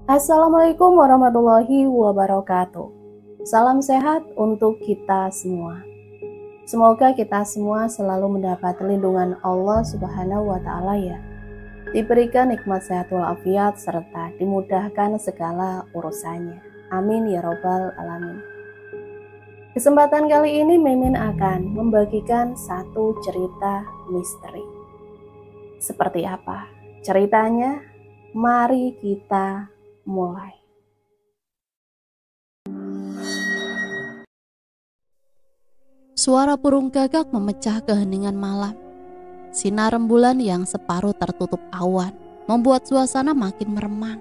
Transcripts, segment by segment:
Assalamualaikum warahmatullahi wabarakatuh. Salam sehat untuk kita semua. Semoga kita semua selalu mendapat lindungan Allah Subhanahu wa Ta'ala, ya. Diberikan nikmat sehat walafiat serta dimudahkan segala urusannya. Amin ya robbal alamin. Kesempatan kali ini Mimin akan membagikan satu cerita misteri. Seperti apa ceritanya? Mari kita mulai. Suara burung gagak memecah keheningan malam. Sinar rembulan yang separuh tertutup awan membuat suasana makin meremang.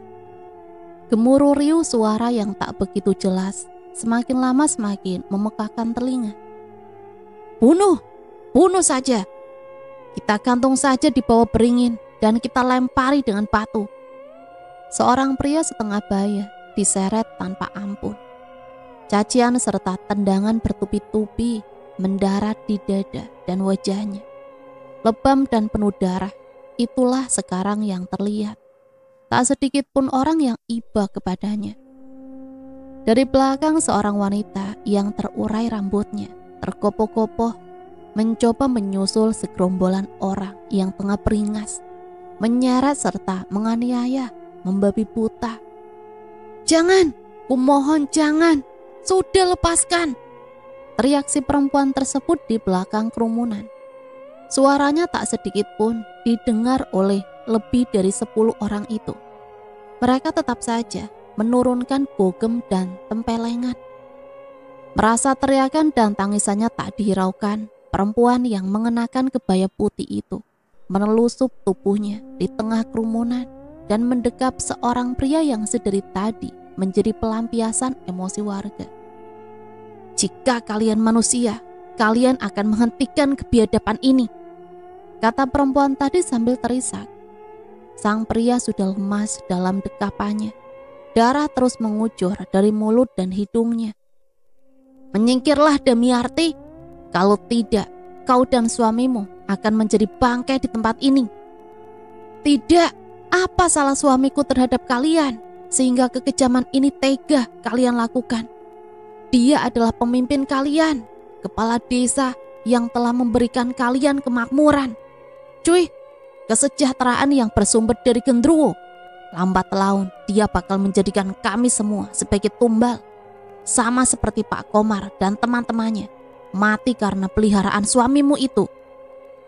Gemuruh riuh suara yang tak begitu jelas semakin lama semakin memekakkan telinga. Bunuh! Bunuh saja! Kita gantung saja di bawah beringin dan kita lempari dengan batu. Seorang pria setengah baya diseret tanpa ampun. Cacian serta tendangan bertubi-tubi mendarat di dada dan wajahnya. Lebam dan penuh darah, itulah sekarang yang terlihat. Tak sedikit pun orang yang iba kepadanya. Dari belakang seorang wanita yang terurai rambutnya, tergopoh-gopoh, mencoba menyusul segerombolan orang yang tengah beringas, menyeret serta menganiaya, membabi buta. Jangan, kumohon jangan, sudah lepaskan, teriak si perempuan tersebut di belakang kerumunan. Suaranya tak sedikit pun didengar oleh lebih dari 10 orang itu. Mereka tetap saja menurunkan bogem dan tempelengan. Merasa teriakan dan tangisannya tak dihiraukan, perempuan yang mengenakan kebaya putih itu menelusup tubuhnya di tengah kerumunan dan mendekap seorang pria yang sedari tadi menjadi pelampiasan emosi warga. Jika kalian manusia, kalian akan menghentikan kebiadaban ini, kata perempuan tadi sambil terisak. Sang pria sudah lemas dalam dekapannya. Darah terus mengucur dari mulut dan hidungnya. Menyingkirlah Damiarti, kalau tidak, kau dan suamimu akan menjadi bangkai di tempat ini. Tidak. Apa salah suamiku terhadap kalian sehingga kekejaman ini tega kalian lakukan? Dia adalah pemimpin kalian, kepala desa yang telah memberikan kalian kemakmuran. Cuy, kesejahteraan yang bersumber dari genderuwo. Lambat laun dia bakal menjadikan kami semua sebagai tumbal. Sama seperti Pak Komar dan teman-temannya mati karena peliharaan suamimu itu.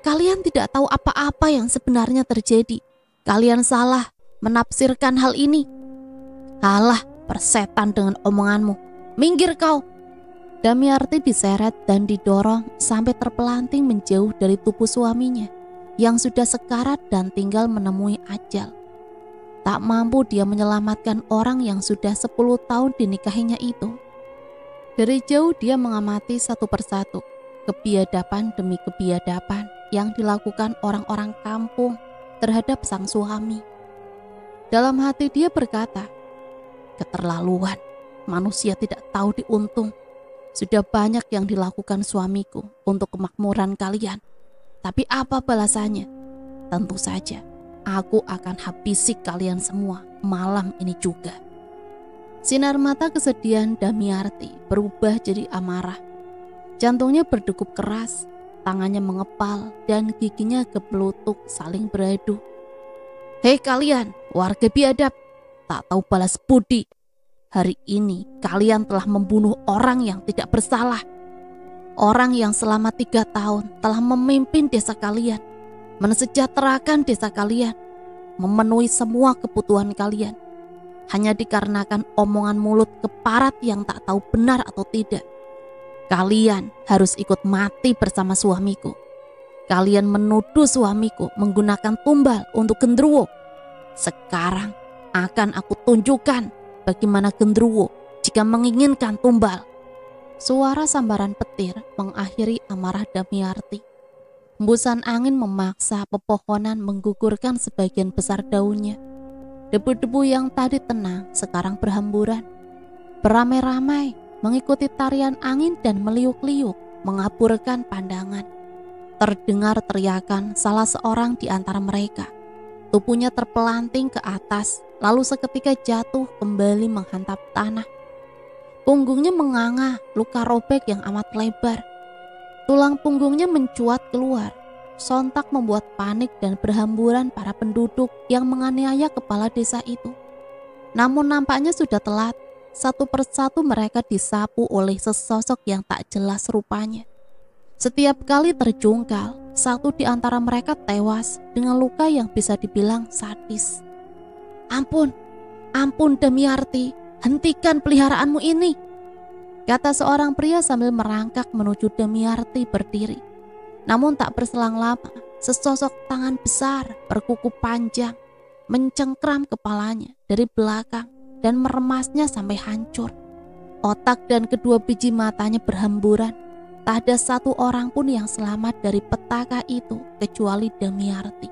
Kalian tidak tahu apa-apa yang sebenarnya terjadi. Kalian salah menafsirkan hal ini. Halah, persetan dengan omonganmu. Minggir kau. Damiarti diseret dan didorong sampai terpelanting menjauh dari tubuh suaminya yang sudah sekarat dan tinggal menemui ajal. Tak mampu dia menyelamatkan orang yang sudah 10 tahun dinikahinya itu. Dari jauh dia mengamati satu persatu kebiadaban demi kebiadaban yang dilakukan orang-orang kampung terhadap sang suami. Dalam hati dia berkata, keterlaluan, manusia tidak tahu diuntung. Sudah banyak yang dilakukan suamiku untuk kemakmuran kalian. Tapi apa balasannya? Tentu saja, aku akan habisi kalian semua malam ini juga. Sinar mata kesedihan Damiarti berubah jadi amarah. Jantungnya berdegup keras, tangannya mengepal dan giginya gemelutuk saling beradu. Hei kalian, warga biadab, tak tahu balas budi. Hari ini kalian telah membunuh orang yang tidak bersalah. Orang yang selama 3 tahun telah memimpin desa kalian, mensejahterakan desa kalian, memenuhi semua kebutuhan kalian. Hanya dikarenakan omongan mulut keparat yang tak tahu benar atau tidak. Kalian harus ikut mati bersama suamiku. Kalian menuduh suamiku menggunakan tumbal untuk genderuwo. Sekarang akan aku tunjukkan bagaimana genderuwo jika menginginkan tumbal. Suara sambaran petir mengakhiri amarah Damiarti. Hembusan angin memaksa pepohonan menggugurkan sebagian besar daunnya. Debu-debu yang tadi tenang sekarang berhamburan. Beramai-ramai mengikuti tarian angin dan meliuk-liuk mengaburkan pandangan. Terdengar teriakan salah seorang di antara mereka. Tubuhnya terpelanting ke atas, lalu seketika jatuh kembali menghantam tanah. Punggungnya menganga, luka robek yang amat lebar. Tulang punggungnya mencuat keluar. Sontak membuat panik dan berhamburan para penduduk yang menganiaya kepala desa itu. Namun nampaknya sudah telat. Satu persatu mereka disapu oleh sesosok yang tak jelas rupanya. Setiap kali terjungkal, satu di antara mereka tewas dengan luka yang bisa dibilang sadis. Ampun, ampun Damiarti, hentikan peliharaanmu ini, kata seorang pria sambil merangkak menuju Damiarti berdiri. Namun tak berselang lama, sesosok tangan besar berkuku panjang mencengkram kepalanya dari belakang dan meremasnya sampai hancur. Otak dan kedua biji matanya berhamburan. Tak ada satu orang pun yang selamat dari petaka itu kecuali Damiarti.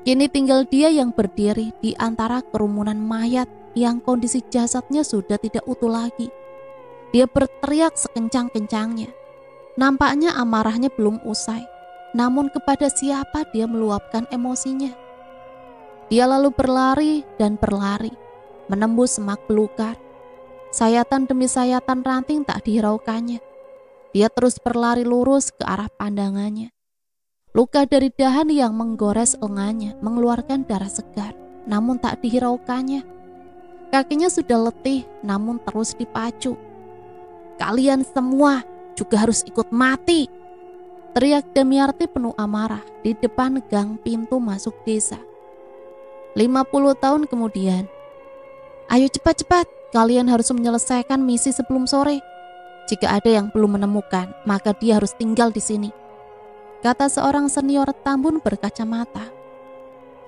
Kini tinggal dia yang berdiri di antara kerumunan mayat yang kondisi jasadnya sudah tidak utuh lagi. Dia berteriak sekencang-kencangnya. Nampaknya amarahnya belum usai. Namun kepada siapa dia meluapkan emosinya? Dia lalu berlari dan berlari, menembus semak belukar. Sayatan demi sayatan ranting tak dihiraukannya. Dia terus berlari lurus ke arah pandangannya. Luka dari dahan yang menggores lengannya mengeluarkan darah segar, namun tak dihiraukannya. Kakinya sudah letih, namun terus dipacu. Kalian semua juga harus ikut mati, teriak Damiarti penuh amarah di depan gang pintu masuk desa. 50 tahun kemudian, ayo cepat-cepat, kalian harus menyelesaikan misi sebelum sore. Jika ada yang belum menemukan, maka dia harus tinggal di sini, kata seorang senior tambun berkacamata.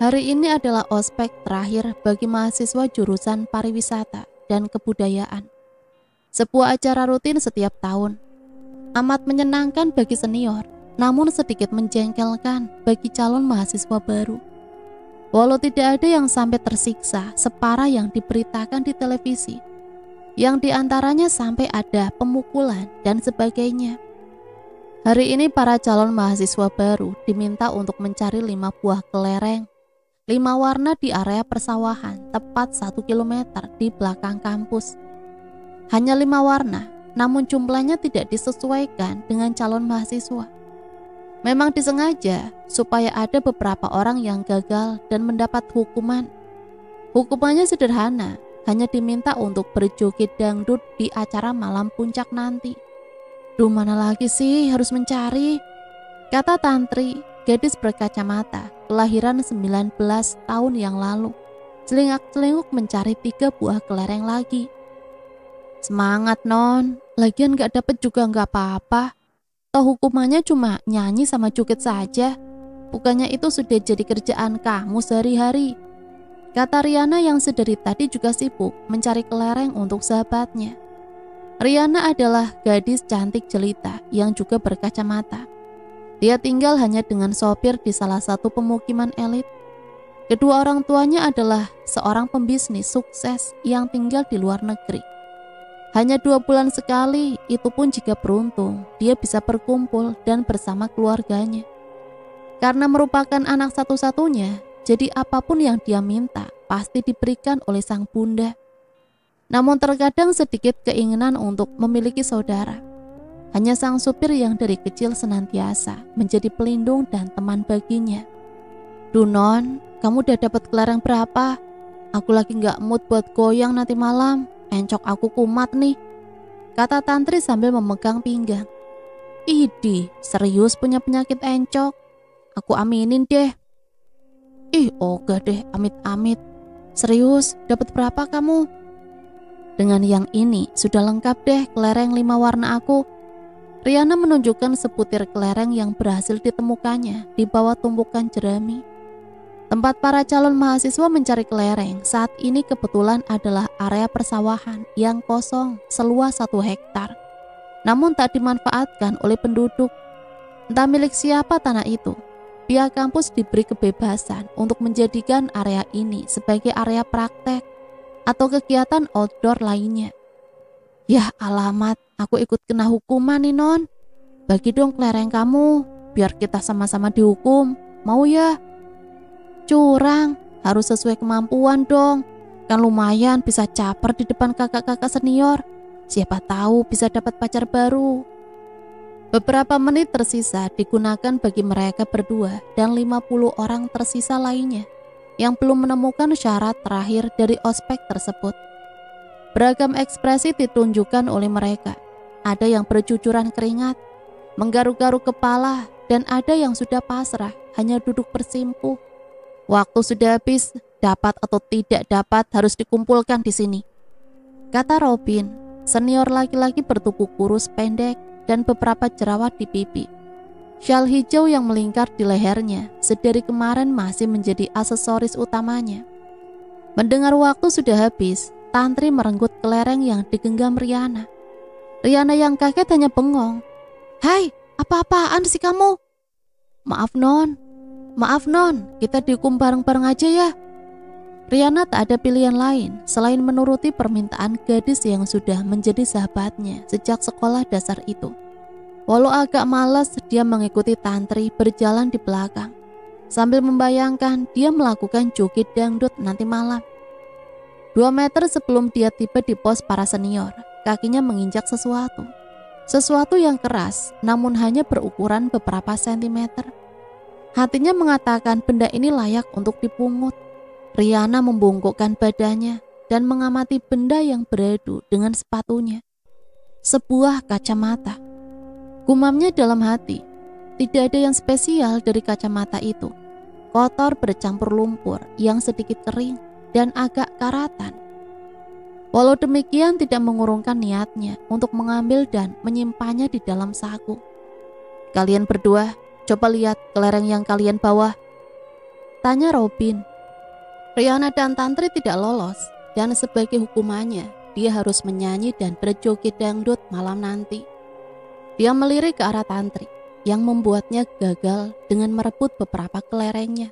Hari ini adalah ospek terakhir bagi mahasiswa jurusan pariwisata dan kebudayaan. Sebuah acara rutin setiap tahun. Amat menyenangkan bagi senior, namun sedikit menjengkelkan bagi calon mahasiswa baru. Walau tidak ada yang sampai tersiksa separah yang diberitakan di televisi, yang diantaranya sampai ada pemukulan dan sebagainya. Hari ini para calon mahasiswa baru diminta untuk mencari 5 buah kelereng, 5 warna di area persawahan tepat 1 kilometer di belakang kampus. Hanya 5 warna, namun jumlahnya tidak disesuaikan dengan calon mahasiswa. Memang disengaja supaya ada beberapa orang yang gagal dan mendapat hukuman. Hukumannya sederhana, hanya diminta untuk berjoget dangdut di acara malam puncak nanti. Duh, mana lagi sih harus mencari, kata Tantri, gadis berkacamata, kelahiran 19 tahun yang lalu, celingak-celinguk mencari 3 buah kelereng lagi. Semangat non, lagian gak dapet juga gak apa-apa. Toh hukumannya cuma nyanyi sama joget saja. Bukannya itu sudah jadi kerjaan kamu sehari-hari, kata Riana yang sedari tadi juga sibuk mencari kelereng untuk sahabatnya. Riana adalah gadis cantik jelita yang juga berkacamata. Dia tinggal hanya dengan sopir di salah satu pemukiman elit. Kedua orang tuanya adalah seorang pembisnis sukses yang tinggal di luar negeri. Hanya 2 bulan sekali, itu pun jika beruntung, dia bisa berkumpul dan bersama keluarganya. Karena merupakan anak satu-satunya, jadi apapun yang dia minta pasti diberikan oleh sang bunda. Namun terkadang sedikit keinginan untuk memiliki saudara. Hanya sang supir yang dari kecil senantiasa menjadi pelindung dan teman baginya. Duh non, kamu udah dapat kelereng berapa? Aku lagi gak mood buat goyang nanti malam. Encok aku kumat nih, kata Tantri sambil memegang pinggang. Idih, serius punya penyakit encok? Aku aminin deh. Ih, ogah deh, amit-amit. Serius, dapat berapa kamu? Dengan yang ini sudah lengkap deh kelereng 5 warna aku. Riana menunjukkan sebutir kelereng yang berhasil ditemukannya di bawah tumpukan jerami. Tempat para calon mahasiswa mencari kelereng saat ini kebetulan adalah area persawahan yang kosong seluas 1 hektar. Namun tak dimanfaatkan oleh penduduk. Entah milik siapa tanah itu. Pihak kampus diberi kebebasan untuk menjadikan area ini sebagai area praktek atau kegiatan outdoor lainnya. Yah alamat, aku ikut kena hukuman nih non. Bagi dong kelereng kamu, biar kita sama-sama dihukum. Mau ya? curang, harus sesuai kemampuan dong. Kan lumayan bisa caper di depan kakak-kakak senior. Siapa tahu bisa dapat pacar baru. Beberapa menit tersisa digunakan bagi mereka berdua dan 50 orang tersisa lainnya yang belum menemukan syarat terakhir dari ospek tersebut. Beragam ekspresi ditunjukkan oleh mereka. Ada yang bercucuran keringat, menggaruk-garuk kepala, dan ada yang sudah pasrah, hanya duduk bersimpuh. Waktu sudah habis, dapat atau tidak dapat harus dikumpulkan di sini, kata Robin, senior laki-laki bertubuh kurus pendek dan beberapa jerawat di pipi. Syal hijau yang melingkar di lehernya sedari kemarin masih menjadi aksesoris utamanya. Mendengar waktu sudah habis, Tantri merenggut kelereng yang digenggam Riana. Riana yang kaget hanya bengong. "Hai, apa-apaan sih kamu?" Maaf non, kita dihukum bareng-bareng aja ya." Riana tak ada pilihan lain selain menuruti permintaan gadis yang sudah menjadi sahabatnya sejak sekolah dasar itu. Walau agak malas, dia mengikuti Tantri berjalan di belakang, sambil membayangkan dia melakukan joget dangdut nanti malam. 2 meter sebelum dia tiba di pos para senior, kakinya menginjak sesuatu yang keras namun hanya berukuran beberapa sentimeter. Hatinya mengatakan benda ini layak untuk dipungut. Riana membungkukkan badannya dan mengamati benda yang beradu dengan sepatunya. Sebuah kacamata. Gumamnya dalam hati, tidak ada yang spesial dari kacamata itu. Kotor bercampur lumpur yang sedikit kering dan agak karatan. Walau demikian tidak mengurungkan niatnya untuk mengambil dan menyimpannya di dalam saku. "Kalian berdua, coba lihat kelereng yang kalian bawa," tanya Robin. Riana dan Tantri tidak lolos, dan sebagai hukumannya, dia harus menyanyi dan berjoget dangdut malam nanti. Dia melirik ke arah Tantri, yang membuatnya gagal dengan merebut beberapa kelerengnya.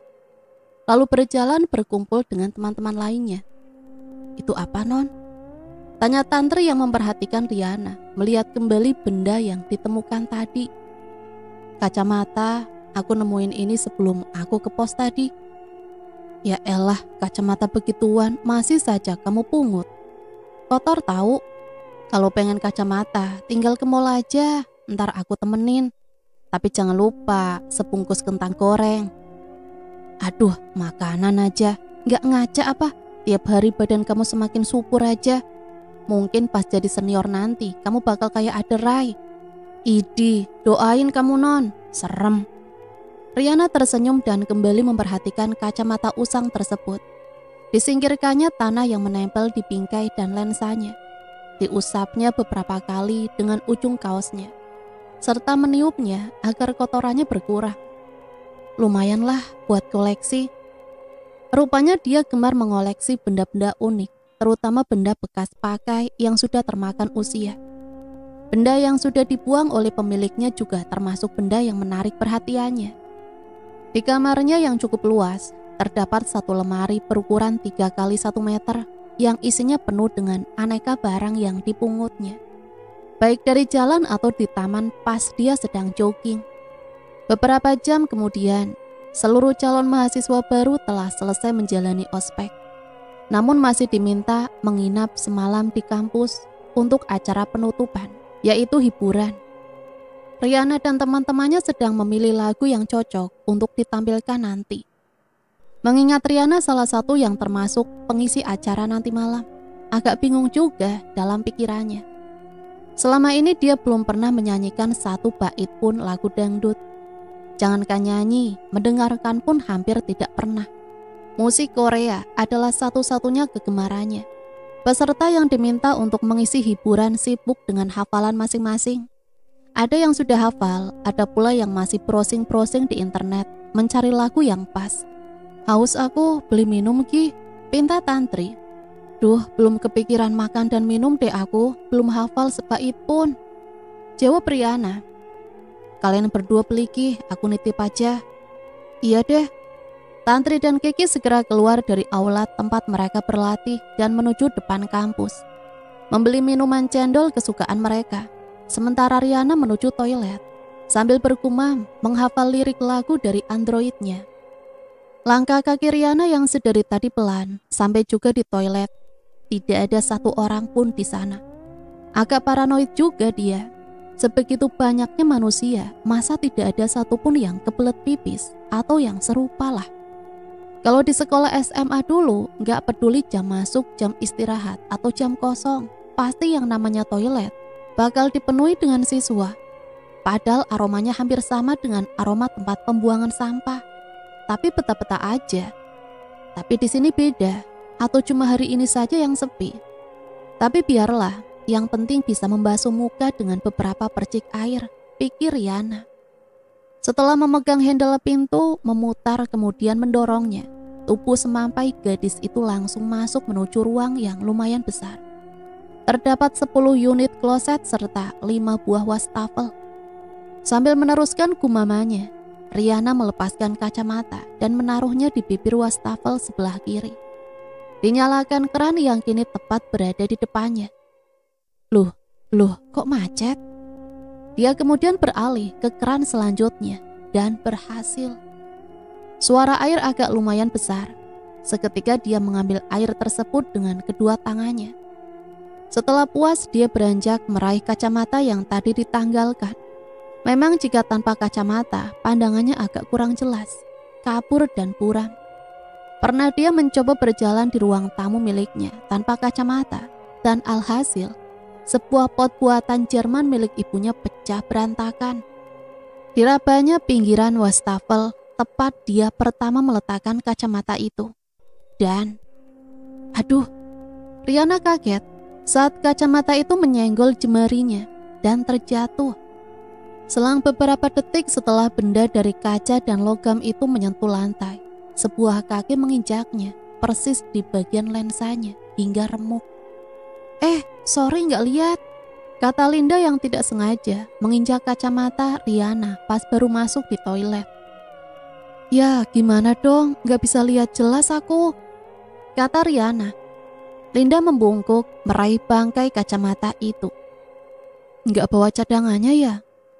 Lalu berjalan berkumpul dengan teman-teman lainnya. "Itu apa, Non?" tanya Tantri yang memperhatikan Riana, melihat kembali benda yang ditemukan tadi. "Kacamata, aku nemuin ini sebelum aku ke pos tadi." "Ya elah, kacamata begituan masih saja kamu pungut. Kotor tahu. Kalau pengen kacamata, tinggal ke mall aja, ntar aku temenin. Tapi jangan lupa sebungkus kentang goreng." "Aduh, makanan aja, nggak ngaca apa? Tiap hari badan kamu semakin subur aja. Mungkin pas jadi senior nanti, kamu bakal kayak Aderai." "Idi, doain kamu Non, serem." Riana tersenyum dan kembali memperhatikan kacamata usang tersebut. Disingkirkannya tanah yang menempel di bingkai dan lensanya. Diusapnya beberapa kali dengan ujung kaosnya, serta meniupnya agar kotorannya berkurang. Lumayanlah buat koleksi. Rupanya dia gemar mengoleksi benda-benda unik, terutama benda bekas pakai yang sudah termakan usia. Benda yang sudah dibuang oleh pemiliknya juga termasuk benda yang menarik perhatiannya. Di kamarnya yang cukup luas, terdapat satu lemari berukuran 3 kali 1 meter yang isinya penuh dengan aneka barang yang dipungutnya, baik dari jalan atau di taman pas dia sedang jogging. Beberapa jam kemudian, seluruh calon mahasiswa baru telah selesai menjalani ospek, namun masih diminta menginap semalam di kampus untuk acara penutupan, yaitu hiburan. Riana dan teman-temannya sedang memilih lagu yang cocok untuk ditampilkan nanti. Mengingat Riana salah satu yang termasuk pengisi acara nanti malam, agak bingung juga dalam pikirannya. Selama ini dia belum pernah menyanyikan satu bait pun lagu dangdut. Jangankan nyanyi, mendengarkan pun hampir tidak pernah. Musik Korea adalah satu-satunya kegemarannya. Peserta yang diminta untuk mengisi hiburan sibuk dengan hafalan masing-masing. Ada yang sudah hafal, ada pula yang masih browsing-browsing di internet, mencari lagu yang pas. "Haus aku, beli minum Ki," pinta Tantri. "Duh, belum kepikiran makan dan minum deh aku, belum hafal sebait pun," jawab Riana. "Kalian berdua beli Ki, aku nitip aja." "Iya deh." Tantri dan Kiki segera keluar dari aula tempat mereka berlatih dan menuju depan kampus, membeli minuman cendol kesukaan mereka. Sementara Riana menuju toilet sambil bergumam menghafal lirik lagu dari Androidnya. Langkah kaki Riana yang sedari tadi pelan sampai juga di toilet. Tidak ada satu orang pun di sana. Agak paranoid juga dia. Sebegitu banyaknya manusia, masa tidak ada satupun yang kebelet pipis atau yang serupa lah. Kalau di sekolah SMA dulu, nggak peduli jam masuk, jam istirahat, atau jam kosong, pasti yang namanya toilet bakal dipenuhi dengan siswa. Padahal aromanya hampir sama dengan aroma tempat pembuangan sampah. Tapi peta-peta aja. Tapi di sini beda, atau cuma hari ini saja yang sepi. Tapi biarlah, yang penting bisa membasuh muka dengan beberapa percik air, pikir Riana. Setelah memegang handle pintu, memutar kemudian mendorongnya, tubuh semampai gadis itu langsung masuk menuju ruang yang lumayan besar. Terdapat 10 unit kloset serta 5 buah wastafel. Sambil meneruskan gumamannya, Riana melepaskan kacamata dan menaruhnya di bibir wastafel sebelah kiri. Dinyalakan keran yang kini tepat berada di depannya. Loh, kok macet? Dia kemudian beralih ke keran selanjutnya dan berhasil. Suara air agak lumayan besar. Seketika dia mengambil air tersebut dengan kedua tangannya. Setelah puas, dia beranjak meraih kacamata yang tadi ditanggalkan. Memang jika tanpa kacamata, pandangannya agak kurang jelas, kabur dan buram. Pernah dia mencoba berjalan di ruang tamu miliknya tanpa kacamata, dan alhasil, sebuah pot buatan Jerman milik ibunya pecah berantakan. Dirabanya pinggiran wastafel, tepat dia pertama meletakkan kacamata itu. Dan, Riana kaget saat kacamata itu menyenggol jemarinya dan terjatuh. Selang beberapa detik setelah benda dari kaca dan logam itu menyentuh lantai, sebuah kaki menginjaknya persis di bagian lensanya hingga remuk. Sorry nggak lihat, kata Linda yang tidak sengaja menginjak kacamata Riana pas baru masuk di toilet. Ya gimana dong, nggak bisa lihat jelas aku, kata Riana. Linda membungkuk meraih bangkai kacamata itu. Nggak bawa cadangannya ya?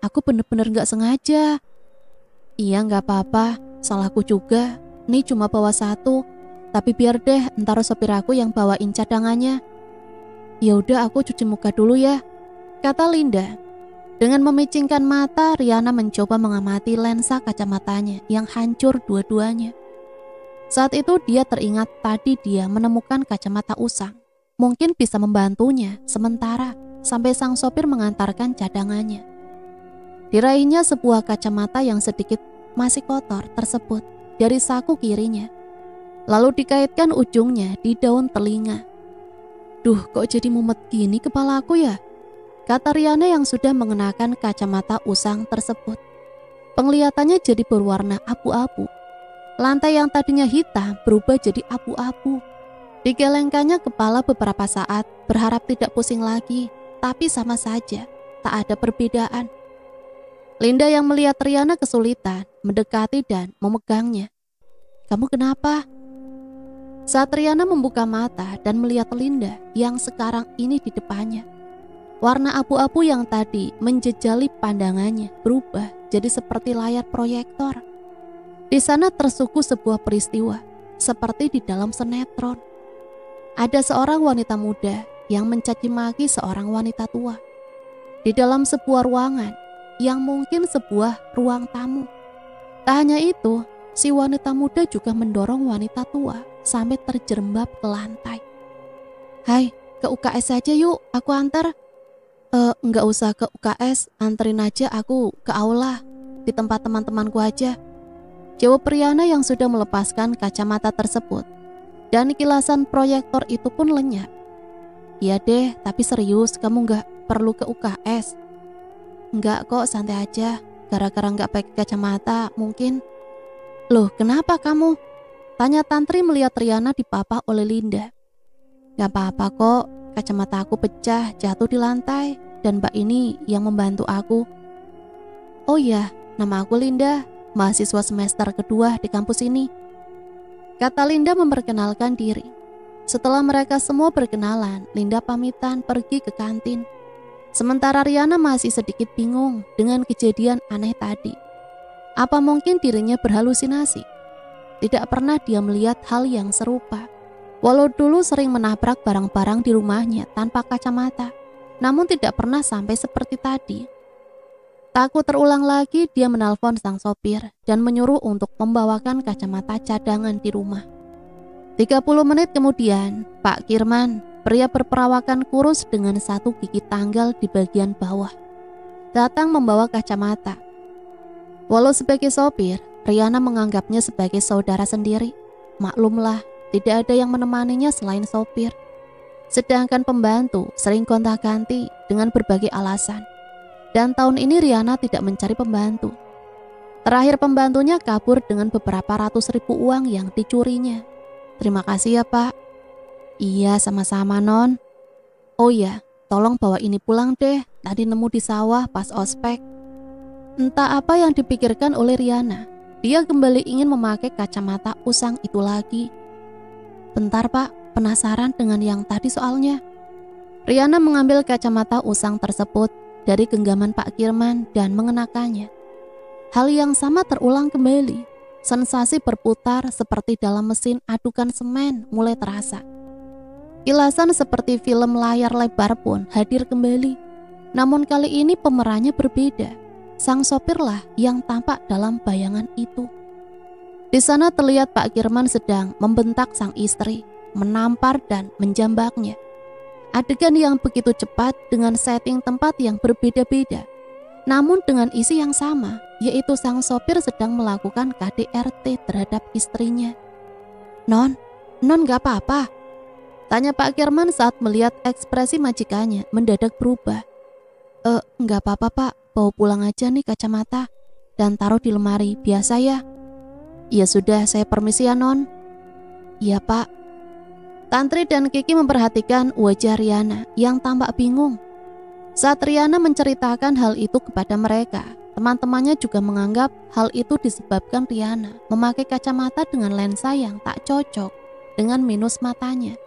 Aku bener-bener gak sengaja. Iya gak apa-apa, salahku juga. Nih cuma bawa satu, tapi biar deh ntar sopir aku yang bawain cadangannya. Ya udah aku cuci muka dulu ya, kata Linda. Dengan memicingkan mata, Riana mencoba mengamati lensa kacamatanya yang hancur dua-duanya. Saat itu dia teringat tadi dia menemukan kacamata usang. Mungkin bisa membantunya sementara sampai sang sopir mengantarkan cadangannya. Diraihnya sebuah kacamata yang sedikit masih kotor tersebut dari saku kirinya. Lalu dikaitkan ujungnya di daun telinga. Duh, kok jadi mumet gini kepalaku ya? Kata Riana yang sudah mengenakan kacamata usang tersebut. Penglihatannya jadi berwarna abu-abu. Lantai yang tadinya hitam berubah jadi abu-abu. Digelengkannya kepala beberapa saat, berharap tidak pusing lagi, tapi sama saja, tak ada perbedaan. Linda yang melihat Riana kesulitan mendekati dan memegangnya. Kamu kenapa? Saat Riana membuka mata dan melihat Linda yang sekarang ini di depannya, warna abu-abu yang tadi menjejali pandangannya berubah jadi seperti layar proyektor. Di sana tersuguh sebuah peristiwa seperti di dalam sinetron. Ada seorang wanita muda yang mencaci maki seorang wanita tua di dalam sebuah ruangan yang mungkin sebuah ruang tamu. Tak hanya itu, si wanita muda juga mendorong wanita tua sampai terjerembab ke lantai. Hai, ke UKS saja yuk, aku antar. Enggak usah ke UKS, anterin aja aku ke aula, di tempat teman-temanku aja. Jawab Riana yang sudah melepaskan kacamata tersebut. Dan kilasan proyektor itu pun lenyap. Iya deh, tapi serius, kamu enggak perlu ke UKS. Enggak kok, santai aja. Gara-gara enggak pakai kacamata, mungkin. Loh, kenapa kamu? Tanya Tantri melihat Riana dipapah oleh Linda. Gak apa-apa kok, kacamata aku pecah, jatuh di lantai, dan mbak ini yang membantu aku. Oh iya, nama aku Linda, mahasiswa semester kedua di kampus ini. Kata Linda memperkenalkan diri. Setelah mereka semua berkenalan, Linda pamitan pergi ke kantin. Sementara Riana masih sedikit bingung dengan kejadian aneh tadi. Apa mungkin dirinya berhalusinasi? tidak pernah dia melihat hal yang serupa. Walau dulu sering menabrak barang-barang di rumahnya tanpa kacamata, namun tidak pernah sampai seperti tadi. Takut terulang lagi, dia menelpon sang sopir dan menyuruh untuk membawakan kacamata cadangan di rumah. 30 menit kemudian, Pak Kirman, pria berperawakan kurus dengan satu gigi tanggal di bagian bawah, datang membawa kacamata. Walau sebagai sopir, Riana menganggapnya sebagai saudara sendiri. Maklumlah, tidak ada yang menemaninya selain sopir. Sedangkan pembantu sering gonta-ganti dengan berbagai alasan. Dan tahun ini Riana tidak mencari pembantu. Terakhir pembantunya kabur dengan beberapa ratus ribu uang yang dicurinya. Terima kasih ya Pak. Iya, sama-sama Non. Oh iya, tolong bawa ini pulang deh. Tadi nemu di sawah pas ospek. Entah apa yang dipikirkan oleh Riana. Dia kembali ingin memakai kacamata usang itu lagi. Bentar Pak, penasaran dengan yang tadi soalnya. Riana mengambil kacamata usang tersebut dari genggaman Pak Kirman dan mengenakannya. Hal yang sama terulang kembali. Sensasi berputar seperti dalam mesin adukan semen mulai terasa. Kilasan seperti film layar lebar pun hadir kembali. Namun kali ini pemerannya berbeda. Sang sopirlah yang tampak dalam bayangan itu. Di sana terlihat Pak Kirman sedang membentak sang istri, menampar dan menjambaknya. Adegan yang begitu cepat dengan setting tempat yang berbeda-beda, namun dengan isi yang sama, yaitu sang sopir sedang melakukan KDRT terhadap istrinya. Non gak apa-apa? Tanya Pak Kirman saat melihat ekspresi majikannya mendadak berubah. Gak apa-apa Pak, bawa pulang aja nih kacamata dan taruh di lemari biasa ya. Ya sudah, saya permisi ya Non. Iya Pak. Tantri dan Kiki memperhatikan wajah Riana yang tampak bingung. Saat Riana menceritakan hal itu kepada mereka, teman-temannya juga menganggap hal itu disebabkan Riana memakai kacamata dengan lensa yang tak cocok dengan minus matanya.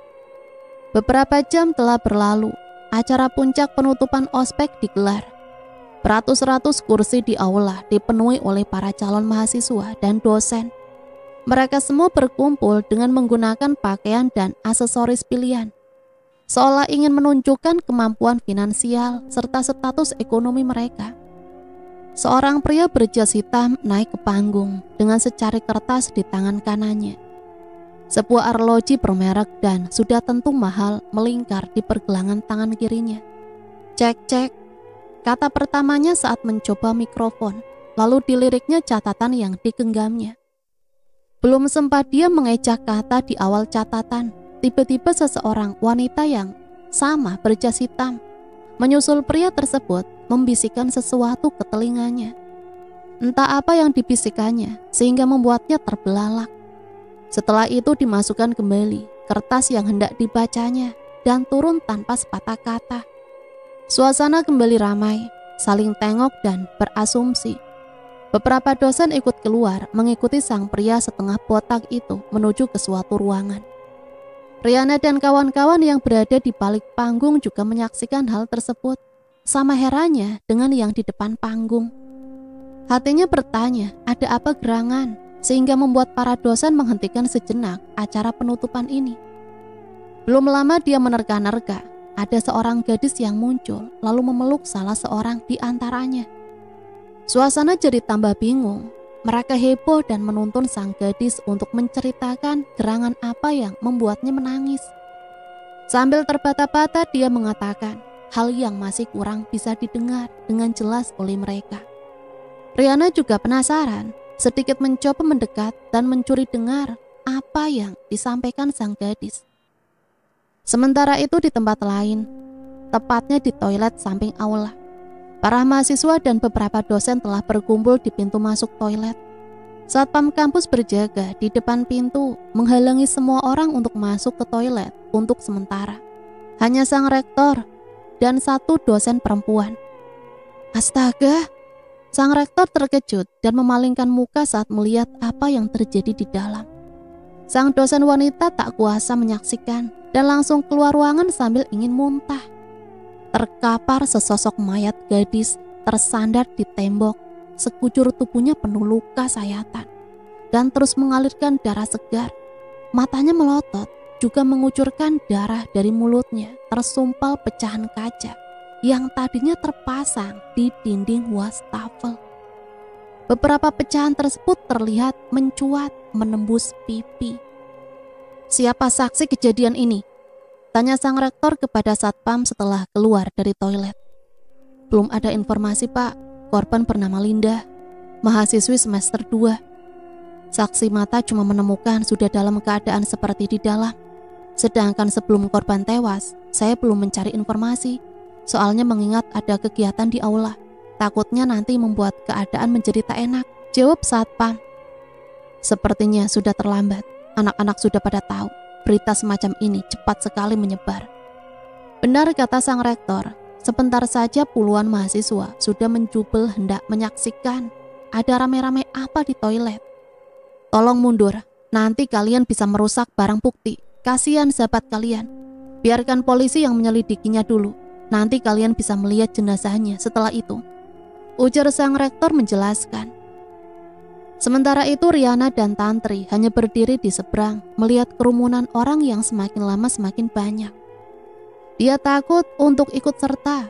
Beberapa jam telah berlalu. Acara puncak penutupan ospek digelar. Beratus-ratus kursi di aula dipenuhi oleh para calon mahasiswa dan dosen. Mereka semua berkumpul dengan menggunakan pakaian dan aksesoris pilihan, seolah ingin menunjukkan kemampuan finansial serta status ekonomi mereka. Seorang pria berjas hitam naik ke panggung dengan secari kertas di tangan kanannya. Sebuah arloji bermerek dan sudah tentu mahal melingkar di pergelangan tangan kirinya. Cek, kata pertamanya saat mencoba mikrofon, lalu diliriknya catatan yang digenggamnya. Belum sempat dia mengejak kata di awal catatan, tiba-tiba seseorang wanita yang sama berjas hitam menyusul pria tersebut membisikkan sesuatu ke telinganya. Entah apa yang dibisikannya sehingga membuatnya terbelalak. Setelah itu dimasukkan kembali kertas yang hendak dibacanya dan turun tanpa sepatah kata. Suasana kembali ramai, saling tengok dan berasumsi. Beberapa dosen ikut keluar mengikuti sang pria setengah botak itu menuju ke suatu ruangan. Riana dan kawan-kawan yang berada di balik panggung juga menyaksikan hal tersebut. Sama herannya dengan yang di depan panggung. Hatinya bertanya, ada apa gerangan? Sehingga membuat para dosen menghentikan sejenak acara penutupan ini. Belum lama dia menerka-nerka, ada seorang gadis yang muncul lalu memeluk salah seorang di antaranya. Suasana jadi tambah bingung. Mereka heboh dan menuntun sang gadis untuk menceritakan gerangan apa yang membuatnya menangis. Sambil terbata-bata dia mengatakan hal yang masih kurang bisa didengar dengan jelas oleh mereka. Riana juga penasaran, sedikit mencoba mendekat dan mencuri dengar apa yang disampaikan sang gadis. Sementara itu di tempat lain, tepatnya di toilet samping aula, para mahasiswa dan beberapa dosen telah berkumpul di pintu masuk toilet. Satpam kampus berjaga di depan pintu, menghalangi semua orang untuk masuk ke toilet untuk sementara. Hanya sang rektor dan satu dosen perempuan. Astaga! Sang rektor terkejut dan memalingkan muka saat melihat apa yang terjadi di dalam. Sang dosen wanita tak kuasa menyaksikan dan langsung keluar ruangan sambil ingin muntah. Terkapar sesosok mayat gadis tersandar di tembok, sekujur tubuhnya penuh luka sayatan. dan terus mengalirkan darah segar. Matanya melotot, juga mengucurkan darah dari mulutnya tersumpal pecahan kaca yang tadinya terpasang di dinding wastafel. Beberapa pecahan tersebut terlihat mencuat menembus pipi. "Siapa saksi kejadian ini?" tanya sang rektor kepada satpam setelah keluar dari toilet. "Belum ada informasi, Pak. Korban bernama Linda, mahasiswi semester 2. Saksi mata cuma menemukan sudah dalam keadaan seperti di dalam. Sedangkan sebelum korban tewas, saya belum mencari informasi. Soalnya mengingat ada kegiatan di aula. Takutnya nanti membuat keadaan menjadi tak enak," jawab satpam. Sepertinya sudah terlambat. Anak-anak sudah pada tahu. Berita semacam ini cepat sekali menyebar. Benar kata sang rektor. Sebentar saja puluhan mahasiswa sudah menjubel hendak menyaksikan ada rame-rame apa di toilet. "Tolong mundur, nanti kalian bisa merusak barang bukti. Kasihan sahabat kalian. Biarkan polisi yang menyelidikinya dulu. Nanti kalian bisa melihat jenazahnya setelah itu," ujar sang rektor menjelaskan. Sementara itu Riana dan Tantri hanya berdiri di seberang melihat kerumunan orang yang semakin lama semakin banyak. Dia takut untuk ikut serta,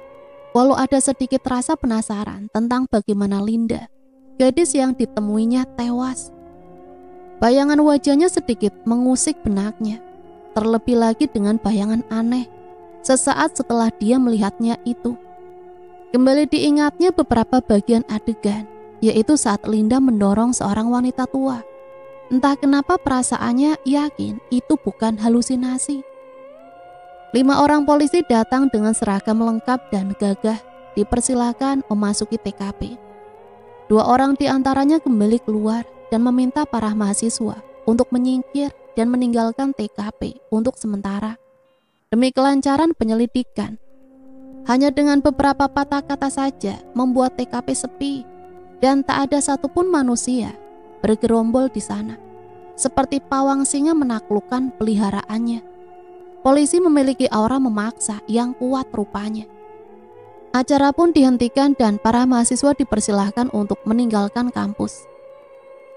walau ada sedikit rasa penasaran tentang bagaimana Linda, gadis yang ditemuinya tewas. Bayangan wajahnya sedikit mengusik benaknya, terlebih lagi dengan bayangan aneh sesaat setelah dia melihatnya itu. Kembali diingatnya beberapa bagian adegan, yaitu saat Linda mendorong seorang wanita tua. Entah kenapa perasaannya yakin itu bukan halusinasi. 5 orang polisi datang dengan seragam lengkap dan gagah, dipersilakan memasuki TKP. 2 orang di antaranya kembali keluar dan meminta para mahasiswa untuk menyingkir dan meninggalkan TKP untuk sementara, demi kelancaran penyelidikan. Hanya dengan beberapa patah kata saja membuat TKP sepi, dan tak ada satupun manusia bergerombol di sana, seperti pawang singa menaklukkan peliharaannya. Polisi memiliki aura memaksa yang kuat rupanya. Acara pun dihentikan dan para mahasiswa dipersilahkan untuk meninggalkan kampus.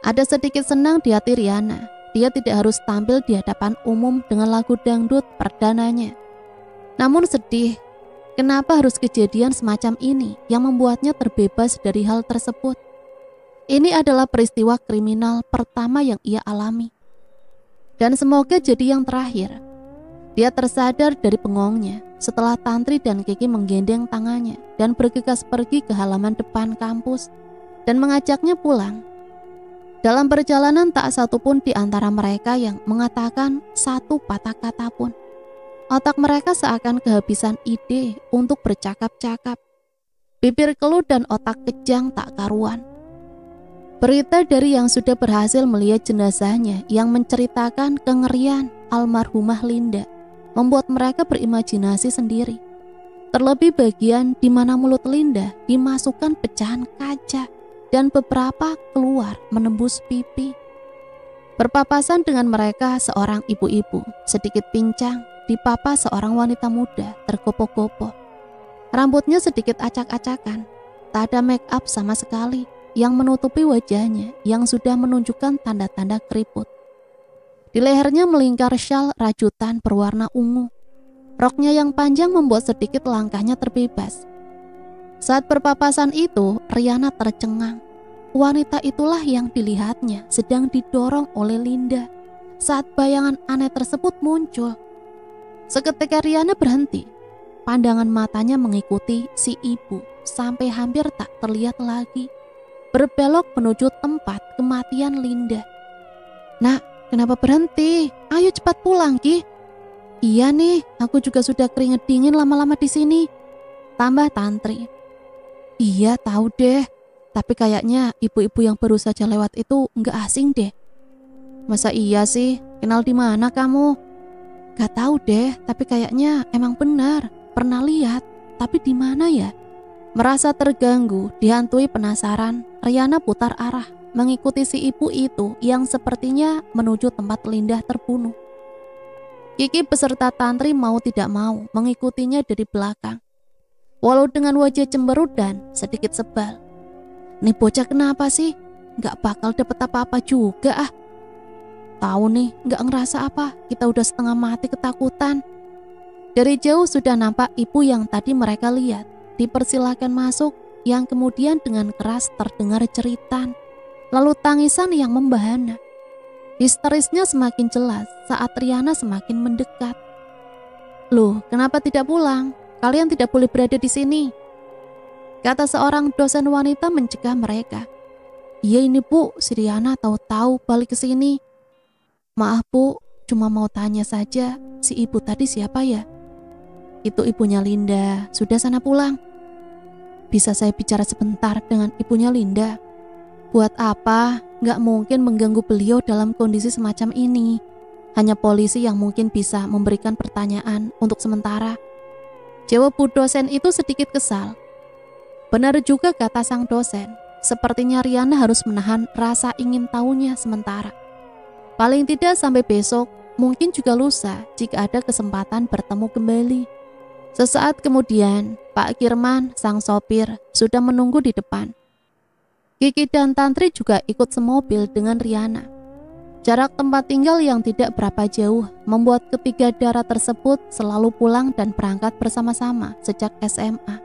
Ada sedikit senang di hati Riana. Dia tidak harus tampil di hadapan umum dengan lagu dangdut perdananya. Namun sedih, kenapa harus kejadian semacam ini yang membuatnya terbebas dari hal tersebut? Ini adalah peristiwa kriminal pertama yang ia alami. Dan semoga jadi yang terakhir. Dia tersadar dari bengongnya setelah Tantri dan Kiki menggendeng tangannya dan bergegas pergi ke halaman depan kampus dan mengajaknya pulang. Dalam perjalanan tak satu pun di antara mereka yang mengatakan satu patah kata pun. Otak mereka seakan kehabisan ide untuk bercakap-cakap. Bibir keluh dan otak kejang tak karuan. Berita dari yang sudah berhasil melihat jenazahnya yang menceritakan kengerian almarhumah Linda membuat mereka berimajinasi sendiri. Terlebih bagian di mana mulut Linda dimasukkan pecahan kaca dan beberapa keluar menembus pipi. Berpapasan dengan mereka seorang ibu-ibu sedikit pincang dipapa seorang wanita muda tergopoh-gopoh. Rambutnya sedikit acak-acakan, tak ada make up sama sekali yang menutupi wajahnya yang sudah menunjukkan tanda-tanda keriput. Di lehernya melingkar syal rajutan berwarna ungu. Roknya yang panjang membuat sedikit langkahnya terbebas. Saat berpapasan itu, Riana tercengang. Wanita itulah yang dilihatnya sedang didorong oleh Linda saat bayangan aneh tersebut muncul. Seketika Riana berhenti. Pandangan matanya mengikuti si ibu sampai hampir tak terlihat lagi, berbelok menuju tempat kematian Linda. "Nak, kenapa berhenti? Ayo cepat pulang, Ki." "Iya nih, aku juga sudah keringet dingin lama-lama di sini," tambah Tantri. "Iya tahu deh, tapi kayaknya ibu-ibu yang baru saja lewat itu nggak asing deh." "Masa iya sih? Kenal di mana kamu?" "Gak tahu deh, tapi kayaknya emang benar. Pernah lihat, tapi di mana ya?" Merasa terganggu, dihantui penasaran, Riana putar arah mengikuti si ibu itu yang sepertinya menuju tempat Linda terbunuh. Kiki beserta Tantri mau tidak mau mengikutinya dari belakang, walau dengan wajah cemberut dan sedikit sebal. "Nih bocah kenapa sih? nggak bakal dapet apa-apa juga ah. Tahu nih, nggak ngerasa apa, kita udah setengah mati ketakutan. Dari jauh sudah nampak ibu yang tadi mereka lihat, dipersilakan masuk, yang kemudian dengan keras terdengar jeritan, lalu tangisan yang membahana. Histerisnya semakin jelas saat Riana semakin mendekat. Loh, kenapa tidak pulang? Kalian tidak boleh berada di sini, kata seorang dosen wanita mencegah mereka. Iya ini bu, si Riana tahu-tahu balik ke sini. Maaf bu, cuma mau tanya saja, si ibu tadi siapa ya? Itu ibunya Linda, sudah sana pulang. Bisa saya bicara sebentar dengan ibunya Linda? Buat apa? Gak mungkin mengganggu beliau dalam kondisi semacam ini. Hanya polisi yang mungkin bisa memberikan pertanyaan untuk sementara. Jawab bu dosen itu sedikit kesal. Benar juga kata sang dosen, sepertinya Riana harus menahan rasa ingin tahunya sementara. Paling tidak sampai besok, mungkin juga lusa jika ada kesempatan bertemu kembali. Sesaat kemudian, Pak Kirman, sang sopir, sudah menunggu di depan. Kiki dan Tantri juga ikut semobil dengan Riana. Jarak tempat tinggal yang tidak berapa jauh membuat ketiga darah tersebut selalu pulang dan berangkat bersama-sama sejak SMA.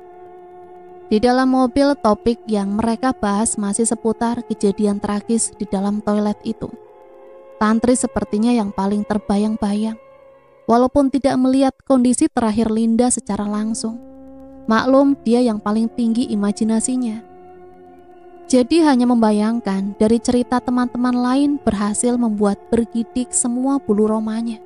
Di dalam mobil, topik yang mereka bahas masih seputar kejadian tragis di dalam toilet itu. Tantri sepertinya yang paling terbayang-bayang, walaupun tidak melihat kondisi terakhir Linda secara langsung. Maklum, dia yang paling tinggi imajinasinya. Jadi hanya membayangkan dari cerita teman-teman lain berhasil membuat bergidik semua bulu romanya.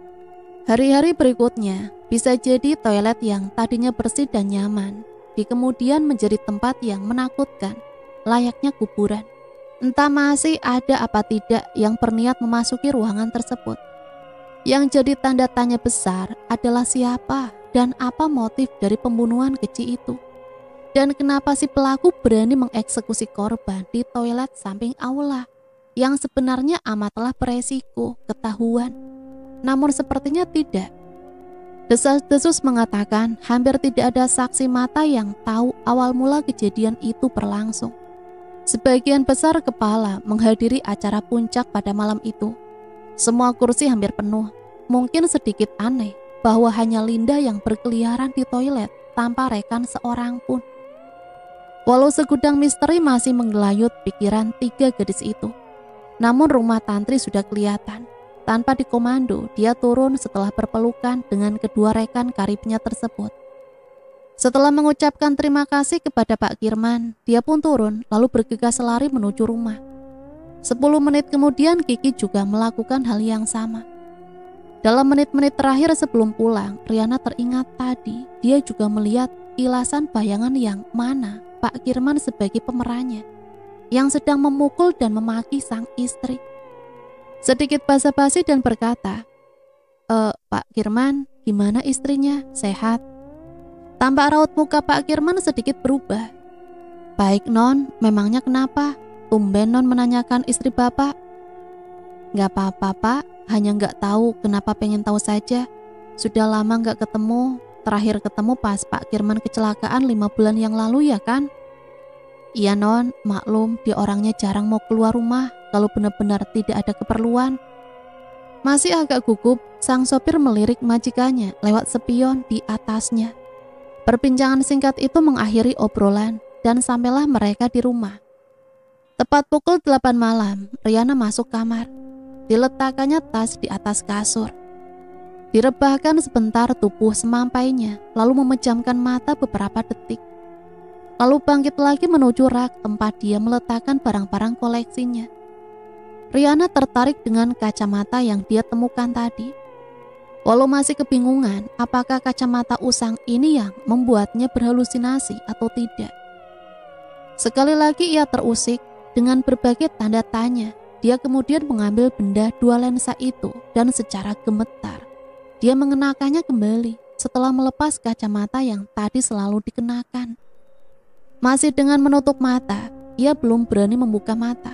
Hari-hari berikutnya bisa jadi toilet yang tadinya bersih dan nyaman, di kemudian menjadi tempat yang menakutkan, layaknya kuburan. Entah masih ada apa tidak yang berniat memasuki ruangan tersebut. Yang jadi tanda tanya besar adalah siapa dan apa motif dari pembunuhan keji itu. Dan kenapa si pelaku berani mengeksekusi korban di toilet samping aula yang sebenarnya amatlah beresiko ketahuan. Namun sepertinya tidak. Desas-desus mengatakan hampir tidak ada saksi mata yang tahu awal mula kejadian itu berlangsung. Sebagian besar kepala menghadiri acara puncak pada malam itu. Semua kursi hampir penuh. Mungkin sedikit aneh bahwa hanya Linda yang berkeliaran di toilet tanpa rekan seorang pun. Walau segudang misteri masih menggelayut pikiran tiga gadis itu, namun rumah Tantri sudah kelihatan. Tanpa dikomando, dia turun setelah berpelukan dengan kedua rekan karibnya tersebut. Setelah mengucapkan terima kasih kepada Pak Kirman, dia pun turun lalu bergegas lari menuju rumah. 10 menit kemudian Kiki juga melakukan hal yang sama. Dalam menit-menit terakhir sebelum pulang, Riana teringat tadi dia juga melihat ilasan bayangan yang mana Pak Kirman sebagai pemerannya, yang sedang memukul dan memaki sang istri. Sedikit basa-basi dan berkata, Pak Kirman, gimana istrinya? Sehat? Tampak raut muka Pak Kirman sedikit berubah. Baik non, memangnya kenapa? Tumben non menanyakan istri bapak. Gak apa-apa pak, hanya gak tahu kenapa pengen tahu saja. Sudah lama gak ketemu, terakhir ketemu pas Pak Kirman kecelakaan 5 bulan yang lalu ya kan? Iya non, maklum dia orangnya jarang mau keluar rumah kalau benar-benar tidak ada keperluan. Masih agak gugup, sang sopir melirik majikannya lewat spion di atasnya. Perbincangan singkat itu mengakhiri obrolan dan sampailah mereka di rumah. Tepat pukul 8 malam, Riana masuk kamar. Diletakkannya tas di atas kasur. Direbahkan sebentar tubuh semampainya, lalu memejamkan mata beberapa detik. Lalu bangkit lagi menuju rak tempat dia meletakkan barang-barang koleksinya. Riana tertarik dengan kacamata yang dia temukan tadi. Walau masih kebingungan apakah kacamata usang ini yang membuatnya berhalusinasi atau tidak. Sekali lagi ia terusik dengan berbagai tanda tanya. Dia kemudian mengambil benda 2 lensa itu dan secara gemetar dia mengenakannya kembali setelah melepas kacamata yang tadi selalu dikenakan. Masih dengan menutup mata, ia belum berani membuka mata.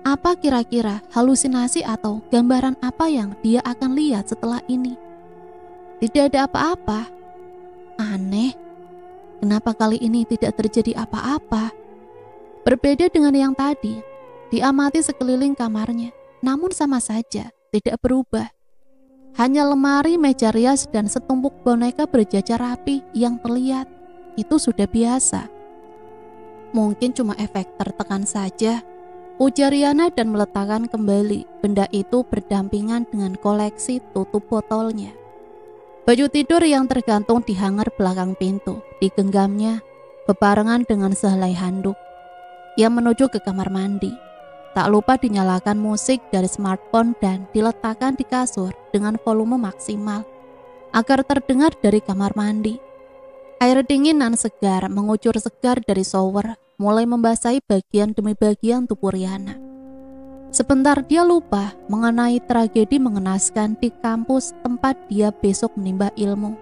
Apa kira-kira halusinasi atau gambaran apa yang dia akan lihat setelah ini? Tidak ada apa-apa. Aneh, kenapa kali ini tidak terjadi apa-apa? Berbeda dengan yang tadi, Diamati sekeliling kamarnya, namun sama saja tidak berubah. Hanya lemari, meja rias, dan setumpuk boneka berjajar rapi yang terlihat. Itu sudah biasa. Mungkin cuma efek tertekan saja, ujar Riana dan meletakkan kembali benda itu berdampingan dengan koleksi tutup botolnya. Baju tidur yang tergantung di hanger belakang pintu digenggamnya bebarengan dengan sehelai handuk. Ia menuju ke kamar mandi. Tak lupa dinyalakan musik dari smartphone dan diletakkan di kasur dengan volume maksimal agar terdengar dari kamar mandi. Air dingin dan segar mengucur segar dari shower mulai membasahi bagian demi bagian tubuh Riana. Sebentar dia lupa mengenai tragedi mengenaskan di kampus tempat dia besok menimba ilmu.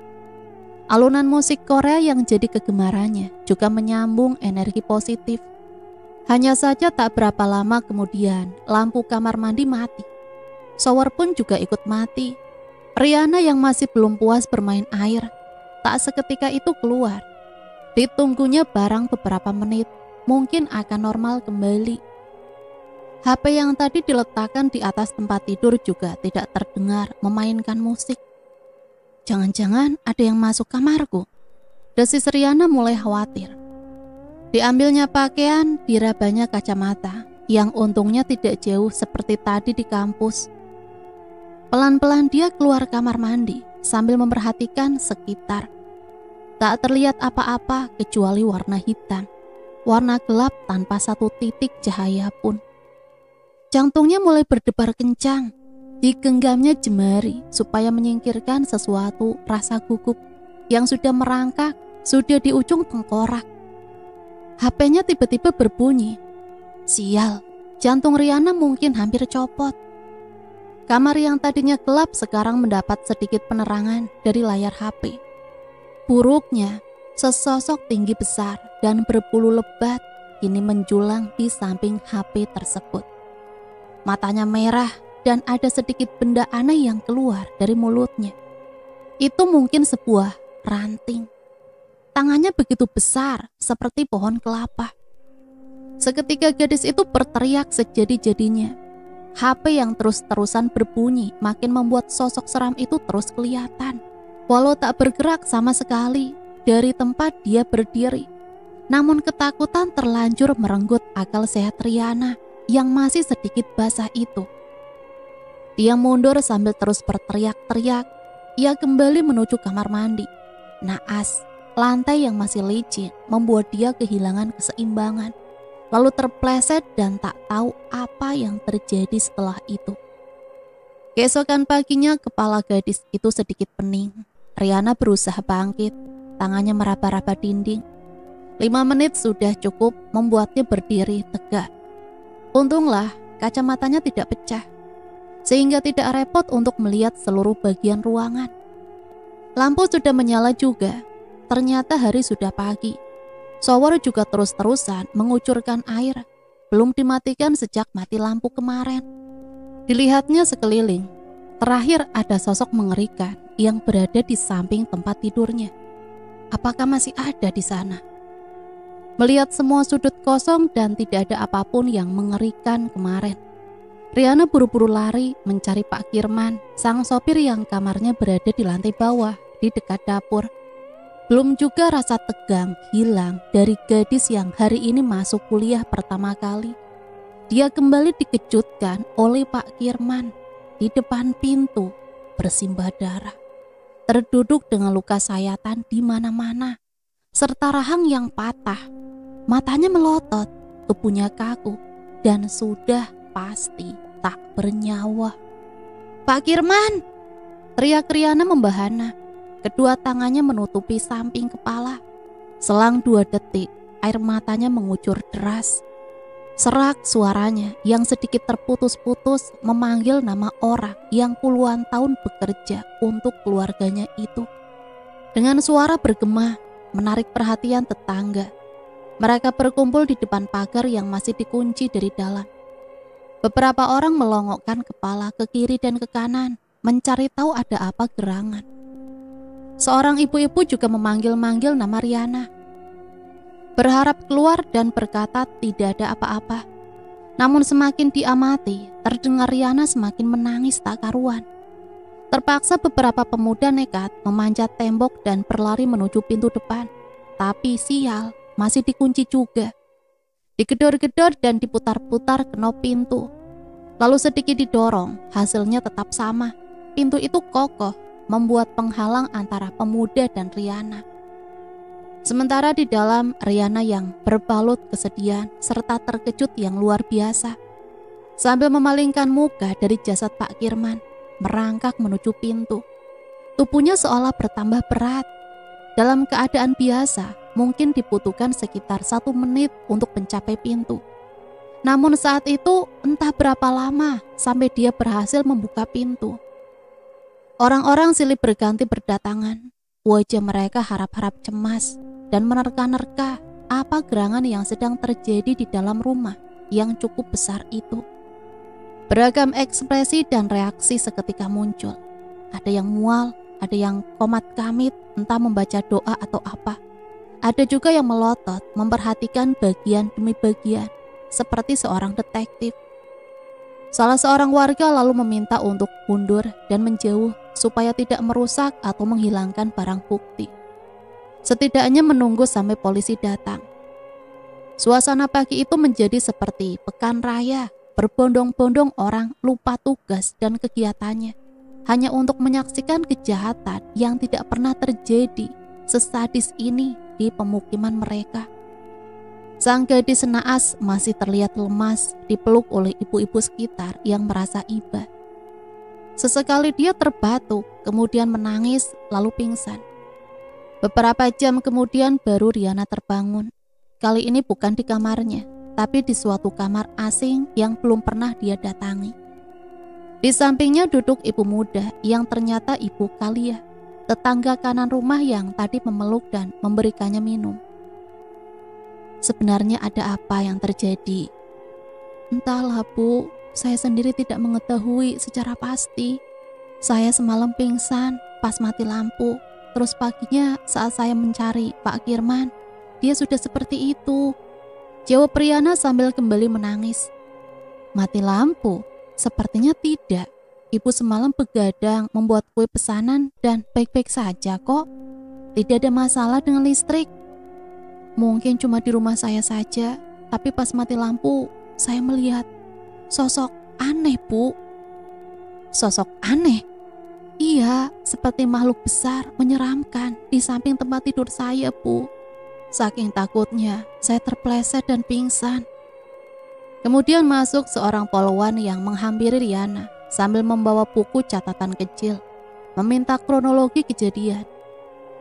Alunan musik Korea yang jadi kegemarannya juga menyambung energi positif. Hanya saja tak berapa lama kemudian lampu kamar mandi mati. Shower pun juga ikut mati. Riana yang masih belum puas bermain air tak seketika itu keluar. Ditunggunya barang beberapa menit, mungkin akan normal kembali. HP yang tadi diletakkan di atas tempat tidur juga tidak terdengar memainkan musik. Jangan-jangan ada yang masuk kamarku. Desis Riana mulai khawatir. Diambilnya pakaian, dirabanya kacamata, yang untungnya tidak jauh seperti tadi di kampus. Pelan-pelan dia keluar kamar mandi sambil memperhatikan sekitar. Tak terlihat apa-apa kecuali warna hitam, warna gelap tanpa satu titik cahaya pun. Jantungnya mulai berdebar kencang, digenggamnya jemari supaya menyingkirkan sesuatu rasa gugup yang sudah merangkak, sudah di ujung tengkorak. HP-nya tiba-tiba berbunyi. Sial, jantung Riana mungkin hampir copot. Kamar yang tadinya gelap sekarang mendapat sedikit penerangan dari layar HP. Buruknya, sesosok tinggi besar dan berbulu lebat kini menjulang di samping HP tersebut. Matanya merah dan ada sedikit benda aneh yang keluar dari mulutnya. Itu mungkin sebuah ranting. Tangannya begitu besar, seperti pohon kelapa. Seketika gadis itu berteriak sejadi-jadinya. HP yang terus-terusan berbunyi makin membuat sosok seram itu terus kelihatan. Walau tak bergerak sama sekali dari tempat dia berdiri. Namun ketakutan terlanjur merenggut akal sehat Riana yang masih sedikit basah itu. Dia mundur sambil terus berteriak-teriak. Ia kembali menuju kamar mandi. Naas. Lantai yang masih licin membuat dia kehilangan keseimbangan, lalu terpleset dan tak tahu apa yang terjadi setelah itu. Keesokan paginya kepala gadis itu sedikit pening. Riana berusaha bangkit, tangannya meraba-raba dinding. 5 menit sudah cukup membuatnya berdiri tegak. Untunglah kacamatanya tidak pecah, sehingga tidak repot untuk melihat seluruh bagian ruangan. Lampu sudah menyala juga. Ternyata hari sudah pagi. Shower juga terus-terusan mengucurkan air, belum dimatikan sejak mati lampu kemarin. Dilihatnya sekeliling. Terakhir ada sosok mengerikan yang berada di samping tempat tidurnya. Apakah masih ada di sana? Melihat semua sudut kosong dan tidak ada apapun yang mengerikan kemarin, Riana buru-buru lari mencari Pak Kirman, sang sopir yang kamarnya berada di lantai bawah di dekat dapur. Belum juga rasa tegang hilang dari gadis yang hari ini masuk kuliah pertama kali. Dia kembali dikejutkan oleh Pak Kirman di depan pintu bersimbah darah. Terduduk dengan luka sayatan di mana-mana, serta rahang yang patah. Matanya melotot, tubuhnya kaku, dan sudah pasti tak bernyawa. Pak Kirman! Teriak Riana membahana. Kedua tangannya menutupi samping kepala. Selang 2 detik, air matanya mengucur deras. Serak suaranya yang sedikit terputus-putus memanggil nama orang yang puluhan tahun bekerja untuk keluarganya itu. Dengan suara bergema, menarik perhatian tetangga. Mereka berkumpul di depan pagar yang masih dikunci dari dalam. Beberapa orang melongokkan kepala ke kiri dan ke kanan, mencari tahu ada apa gerangan. Seorang ibu-ibu juga memanggil-manggil nama Riana, berharap keluar dan berkata tidak ada apa-apa. Namun semakin diamati, terdengar Riana semakin menangis tak karuan. Terpaksa beberapa pemuda nekat memanjat tembok dan berlari menuju pintu depan. Tapi sial, masih dikunci juga. Digedor-gedor dan diputar-putar kenop pintu. Lalu sedikit didorong, hasilnya tetap sama. Pintu itu kokoh, membuat penghalang antara pemuda dan Riana. Sementara di dalam, Riana yang berbalut kesedihan serta terkejut yang luar biasa. Sambil memalingkan muka dari jasad Pak Kirman, merangkak menuju pintu. Tubuhnya seolah bertambah berat. Dalam keadaan biasa, mungkin dibutuhkan sekitar 1 menit untuk mencapai pintu. Namun saat itu, entah berapa lama sampai dia berhasil membuka pintu. Orang-orang silih berganti berdatangan. Wajah mereka harap-harap cemas dan menerka-nerka apa gerangan yang sedang terjadi di dalam rumah yang cukup besar itu. Beragam ekspresi dan reaksi seketika muncul. Ada yang mual, ada yang komat kamit, entah membaca doa atau apa. Ada juga yang melotot, memperhatikan bagian demi bagian, seperti seorang detektif. Salah seorang warga lalu meminta untuk mundur dan menjauh supaya tidak merusak atau menghilangkan barang bukti. Setidaknya menunggu sampai polisi datang. Suasana pagi itu menjadi seperti pekan raya, berbondong-bondong orang lupa tugas dan kegiatannya, hanya untuk menyaksikan kejahatan yang tidak pernah terjadi sesadis ini di pemukiman mereka. Sang gadis naas masih terlihat lemas dipeluk oleh ibu-ibu sekitar yang merasa iba. Sesekali dia terbatuk, kemudian menangis, lalu pingsan. Beberapa jam kemudian baru Riana terbangun. Kali ini bukan di kamarnya, tapi di suatu kamar asing yang belum pernah dia datangi. Di sampingnya duduk ibu muda yang ternyata ibu Kalia, tetangga kanan rumah yang tadi memeluk dan memberikannya minum. Sebenarnya ada apa yang terjadi? Entahlah Bu, saya sendiri tidak mengetahui secara pasti. Saya semalam pingsan pas mati lampu. Terus paginya saat saya mencari Pak Kirman, dia sudah seperti itu. Jawab Riana sambil kembali menangis. Mati lampu? Sepertinya tidak. Ibu semalam begadang membuat kue pesanan dan baik-baik saja kok. Tidak ada masalah dengan listrik. Mungkin cuma di rumah saya saja, tapi pas mati lampu, saya melihat sosok aneh, Bu. Sosok aneh? Iya, seperti makhluk besar menyeramkan di samping tempat tidur saya, Bu. Saking takutnya, saya terpleset dan pingsan. Kemudian masuk seorang polwan yang menghampiri Riana sambil membawa buku catatan kecil, meminta kronologi kejadian.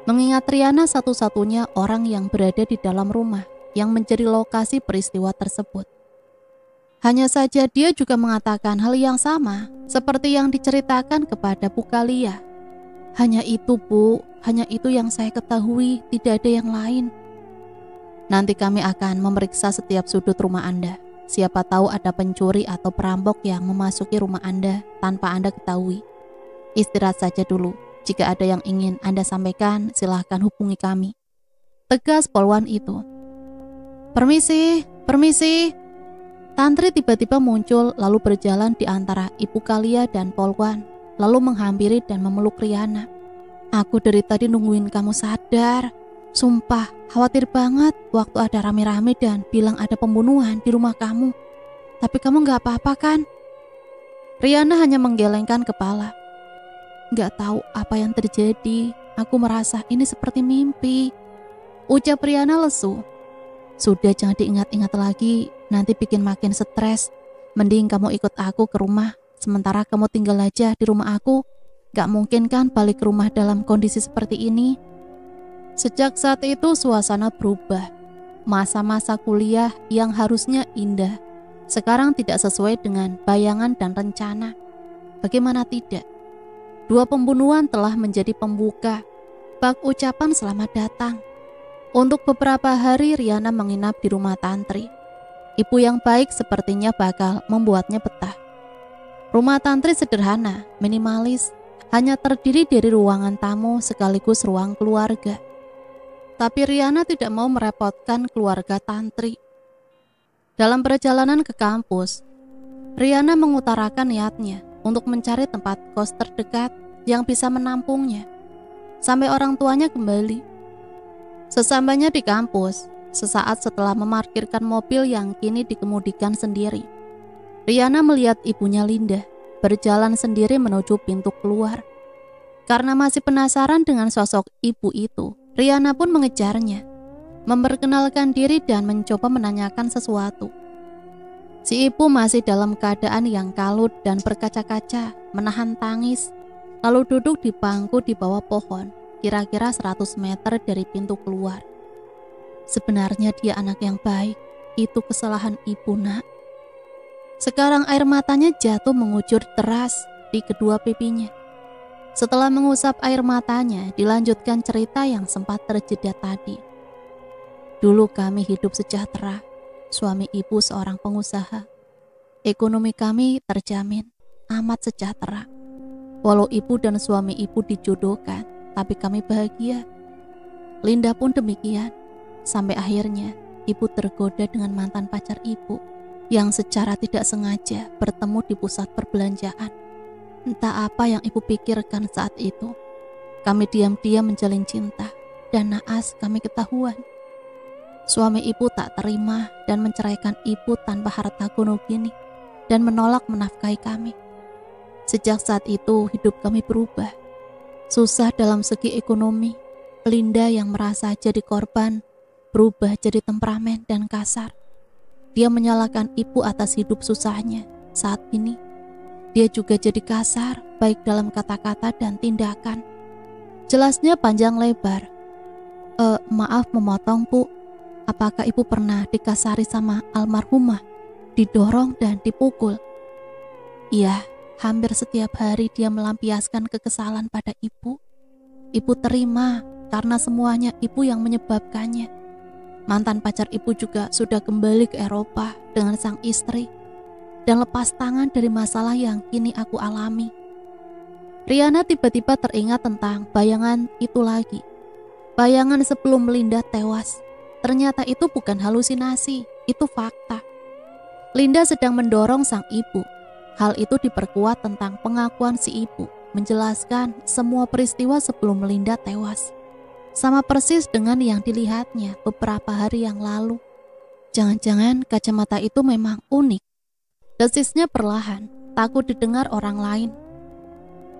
Mengingat Riana satu-satunya orang yang berada di dalam rumah yang menjadi lokasi peristiwa tersebut. Hanya saja dia juga mengatakan hal yang sama seperti yang diceritakan kepada Bu Kalia. Hanya itu Bu, hanya itu yang saya ketahui, tidak ada yang lain. Nanti kami akan memeriksa setiap sudut rumah Anda. Siapa tahu ada pencuri atau perampok yang memasuki rumah Anda tanpa Anda ketahui. Istirahat saja dulu. Jika ada yang ingin Anda sampaikan, silahkan hubungi kami. Tegas polwan itu. Permisi, permisi. Tantri tiba-tiba muncul lalu berjalan di antara Ibu Kalia dan polwan, lalu menghampiri dan memeluk Riana. Aku dari tadi nungguin kamu sadar. Sumpah, khawatir banget waktu ada rame-rame dan bilang ada pembunuhan di rumah kamu. Tapi kamu gak apa-apa kan? Riana hanya menggelengkan kepala. Gak tahu apa yang terjadi, aku merasa ini seperti mimpi. Ucap Riana lesu. Sudah, jangan diingat-ingat lagi, nanti bikin makin stres. Mending kamu ikut aku ke rumah, sementara kamu tinggal aja di rumah aku. Gak mungkin kan balik ke rumah dalam kondisi seperti ini. Sejak saat itu suasana berubah. Masa-masa kuliah yang harusnya indah, sekarang tidak sesuai dengan bayangan dan rencana. Bagaimana tidak? 2 pembunuhan telah menjadi pembuka bak ucapan selamat datang. Untuk beberapa hari Riana menginap di rumah Tantri. Ibu yang baik sepertinya bakal membuatnya betah. Rumah Tantri sederhana, minimalis, hanya terdiri dari ruangan tamu sekaligus ruang keluarga. Tapi Riana tidak mau merepotkan keluarga Tantri. Dalam perjalanan ke kampus, Riana mengutarakan niatnya untuk mencari tempat kos terdekat yang bisa menampungnya sampai orang tuanya kembali. Sesampainya di kampus, sesaat setelah memarkirkan mobil yang kini dikemudikan sendiri, Riana melihat ibunya Linda berjalan sendiri menuju pintu keluar. Karena masih penasaran dengan sosok ibu itu, Riana pun mengejarnya, memperkenalkan diri dan mencoba menanyakan sesuatu. Si ibu masih dalam keadaan yang kalut dan berkaca-kaca, menahan tangis, lalu duduk di bangku di bawah pohon, kira-kira 100 meter dari pintu keluar. Sebenarnya dia anak yang baik, itu kesalahan ibu, Nak. Sekarang air matanya jatuh mengucur deras di kedua pipinya. Setelah mengusap air matanya, dilanjutkan cerita yang sempat terjeda tadi. Dulu kami hidup sejahtera, suami ibu seorang pengusaha. Ekonomi kami terjamin, amat sejahtera. Walau ibu dan suami ibu dijodohkan, tapi kami bahagia. Linda pun demikian, sampai akhirnya ibu tergoda dengan mantan pacar ibu yang secara tidak sengaja bertemu di pusat perbelanjaan. Entah apa yang ibu pikirkan saat itu. Kami diam-diam menjalin cinta, dan naas kami ketahuan. Suami ibu tak terima dan menceraikan ibu tanpa harta gono gini dan menolak menafkahi kami. Sejak saat itu hidup kami berubah. Susah dalam segi ekonomi. Linda yang merasa jadi korban berubah jadi temperamen dan kasar. Dia menyalahkan ibu atas hidup susahnya. Saat ini dia juga jadi kasar, baik dalam kata-kata dan tindakan. Jelasnya panjang lebar. Maaf memotong, Bu. Apakah ibu pernah dikasari sama almarhumah, didorong dan dipukul? Iya, hampir setiap hari dia melampiaskan kekesalan pada ibu. Ibu terima karena semuanya ibu yang menyebabkannya. Mantan pacar ibu juga sudah kembali ke Eropa dengan sang istri dan lepas tangan dari masalah yang kini aku alami. Riana tiba-tiba teringat tentang bayangan itu lagi. Bayangan sebelum Linda tewas. Ternyata itu bukan halusinasi, itu fakta. Linda sedang mendorong sang ibu. Hal itu diperkuat tentang pengakuan si ibu, menjelaskan semua peristiwa sebelum Linda tewas. Sama persis dengan yang dilihatnya beberapa hari yang lalu. Jangan-jangan kacamata itu memang unik. Desisnya perlahan, takut didengar orang lain.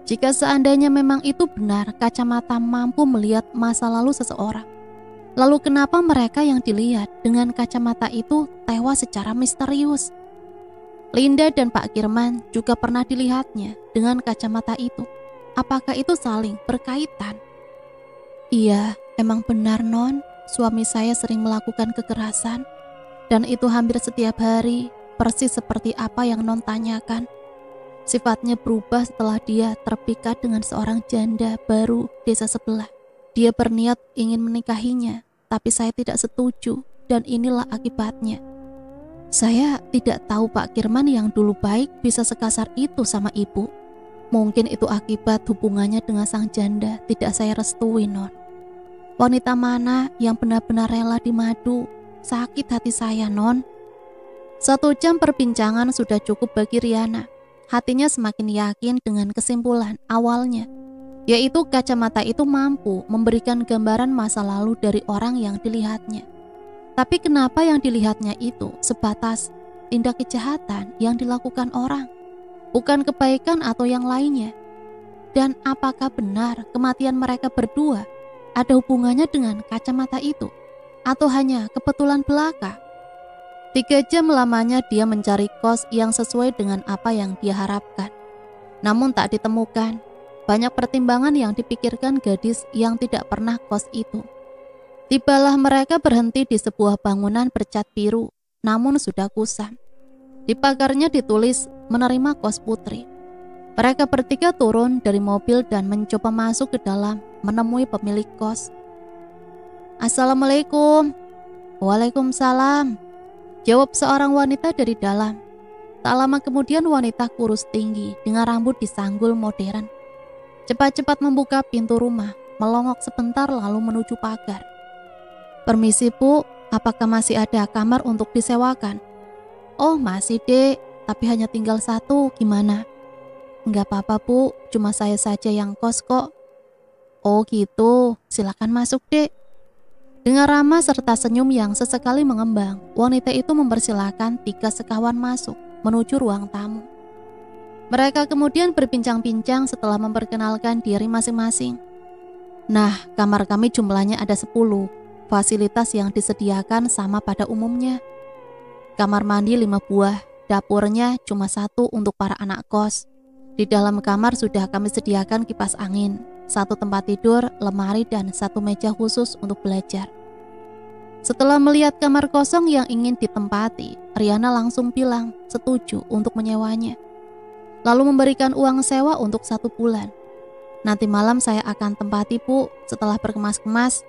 Jika seandainya memang itu benar, kacamata mampu melihat masa lalu seseorang. Lalu kenapa mereka yang dilihat dengan kacamata itu tewas secara misterius? Linda dan Pak Kirman juga pernah dilihatnya dengan kacamata itu. Apakah itu saling berkaitan? Iya, emang benar, Non. Suami saya sering melakukan kekerasan. Dan itu hampir setiap hari, persis seperti apa yang Non tanyakan. Sifatnya berubah setelah dia terpikat dengan seorang janda baru desa sebelah. Dia berniat ingin menikahinya, tapi saya tidak setuju, dan inilah akibatnya. Saya tidak tahu Pak Kirman yang dulu baik bisa sekasar itu sama ibu. Mungkin itu akibat hubungannya dengan sang janda tidak saya restui, Non. Wanita mana yang benar-benar rela dimadu? Sakit hati saya, Non. 1 jam perbincangan sudah cukup bagi Riana. Hatinya semakin yakin dengan kesimpulan awalnya, yaitu kacamata itu mampu memberikan gambaran masa lalu dari orang yang dilihatnya. Tapi kenapa yang dilihatnya itu sebatas tindak kejahatan yang dilakukan orang, bukan kebaikan atau yang lainnya? Dan apakah benar kematian mereka berdua ada hubungannya dengan kacamata itu? Atau hanya kebetulan belaka? 3 jam lamanya dia mencari kos yang sesuai dengan apa yang dia harapkan. Namun tak ditemukan. Banyak pertimbangan yang dipikirkan gadis yang tidak pernah kos itu. Tibalah mereka berhenti di sebuah bangunan bercat biru, namun sudah kusam. Di pagarnya ditulis menerima kos putri. Mereka bertiga turun dari mobil dan mencoba masuk ke dalam menemui pemilik kos. Assalamualaikum. Waalaikumsalam, jawab seorang wanita dari dalam. Tak lama kemudian wanita kurus tinggi dengan rambut disanggul modern cepat-cepat membuka pintu rumah, melongok sebentar lalu menuju pagar. Permisi Bu, apakah masih ada kamar untuk disewakan? Oh masih dek, tapi hanya tinggal satu, gimana? Enggak apa-apa bu, cuma saya saja yang kos kok. Oh gitu, silakan masuk dek. Dengan ramah serta senyum yang sesekali mengembang, wanita itu mempersilahkan 3 sekawan masuk menuju ruang tamu. Mereka kemudian berbincang-bincang setelah memperkenalkan diri masing-masing. Nah, kamar kami jumlahnya ada 10. Fasilitas yang disediakan sama pada umumnya. Kamar mandi 5 buah, dapurnya cuma 1 untuk para anak kos. Di dalam kamar sudah kami sediakan kipas angin, 1 tempat tidur, lemari, dan 1 meja khusus untuk belajar. Setelah melihat kamar kosong yang ingin ditempati, Riana langsung bilang setuju untuk menyewanya. Lalu memberikan uang sewa untuk 1 bulan. Nanti malam saya akan tempati bu, setelah berkemas-kemas.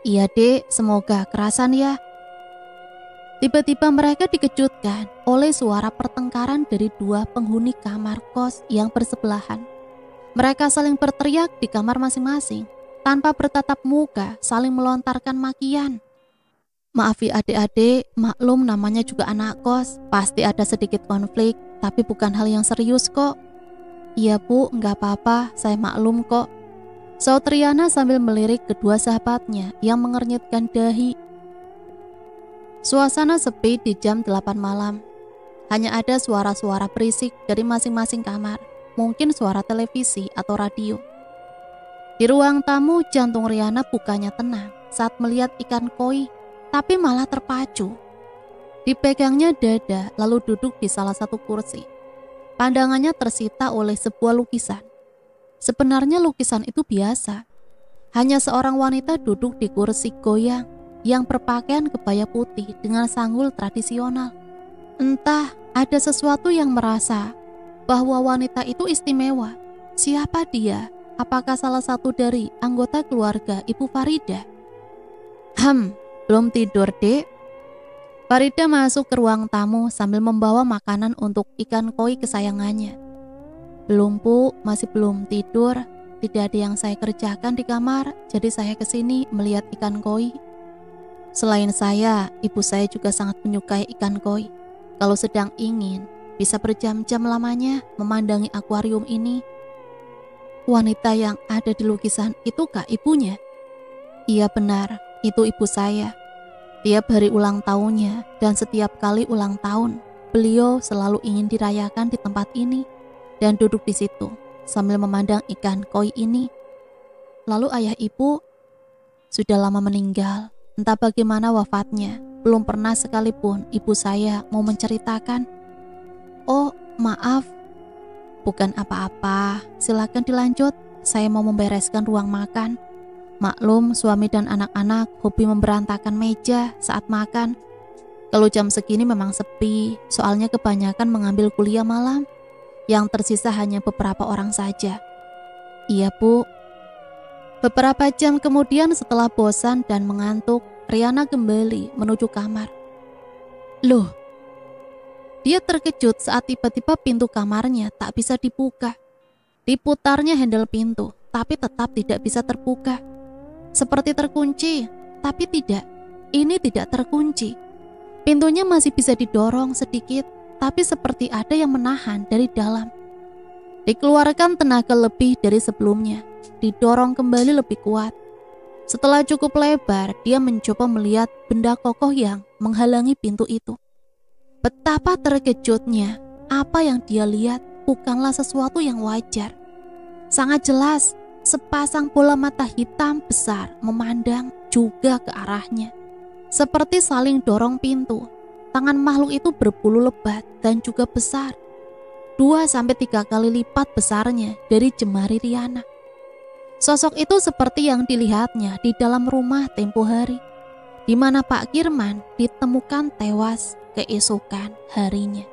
Iya dek, semoga kerasan ya. Tiba-tiba mereka dikejutkan oleh suara pertengkaran dari 2 penghuni kamar kos yang bersebelahan. Mereka saling berteriak di kamar masing-masing, tanpa bertatap muka saling melontarkan makian. Maaf ya adik-adik, maklum namanya juga anak kos, pasti ada sedikit konflik, tapi bukan hal yang serius kok. Iya bu, enggak apa-apa, saya maklum kok. Saud Riana sambil melirik kedua sahabatnya yang mengernyitkan dahi. Suasana sepi di jam 8 malam. Hanya ada suara-suara berisik dari masing-masing kamar, mungkin suara televisi atau radio. Di ruang tamu, jantung Riana bukannya tenang saat melihat ikan koi, tapi malah terpacu. Dipegangnya dada lalu duduk di salah satu kursi. Pandangannya tersita oleh sebuah lukisan. Sebenarnya lukisan itu biasa. Hanya seorang wanita duduk di kursi goyang yang berpakaian kebaya putih dengan sanggul tradisional. Entah ada sesuatu yang merasa bahwa wanita itu istimewa. Siapa dia? Apakah salah satu dari anggota keluarga Ibu Farida? Belum tidur dek. Farida masuk ke ruang tamu sambil membawa makanan untuk ikan koi kesayangannya. Belum bu, masih belum tidur. Tidak ada yang saya kerjakan di kamar, jadi saya kesini melihat ikan koi. Selain saya, ibu saya juga sangat menyukai ikan koi. Kalau sedang ingin, bisa berjam-jam lamanya memandangi akuarium ini. Wanita yang ada di lukisan itu kah ibunya? Iya benar, itu ibu saya. Tiap hari ulang tahunnya dan setiap kali ulang tahun, beliau selalu ingin dirayakan di tempat ini dan duduk di situ sambil memandang ikan koi ini. Lalu ayah ibu sudah lama meninggal, entah bagaimana wafatnya, belum pernah sekalipun ibu saya mau menceritakan. Oh, maaf. Bukan apa-apa, silakan dilanjut, saya mau membereskan ruang makan. Maklum, suami dan anak-anak hobi memberantakan meja saat makan. Kalau jam segini memang sepi, soalnya kebanyakan mengambil kuliah malam. Yang tersisa hanya beberapa orang saja. Iya bu. Beberapa jam kemudian setelah bosan dan mengantuk, Riana kembali menuju kamar. Loh, dia terkejut saat tiba-tiba pintu kamarnya tak bisa dibuka. Diputarnya handle pintu, tapi tetap tidak bisa terbuka. Seperti terkunci, tapi tidak. Ini tidak terkunci. Pintunya masih bisa didorong sedikit, tapi seperti ada yang menahan dari dalam. Dikeluarkan tenaga lebih dari sebelumnya, didorong kembali lebih kuat. Setelah cukup lebar, dia mencoba melihat benda kokoh yang menghalangi pintu itu. Betapa terkejutnya, apa yang dia lihat bukanlah sesuatu yang wajar. Sangat jelas, sepasang bola mata hitam besar memandang juga ke arahnya. Seperti saling dorong pintu. Tangan makhluk itu berbulu lebat dan juga besar. 2-3 kali lipat besarnya dari jemari Riana. Sosok itu seperti yang dilihatnya di dalam rumah tempo hari, di mana Pak Kirman ditemukan tewas keesokan harinya.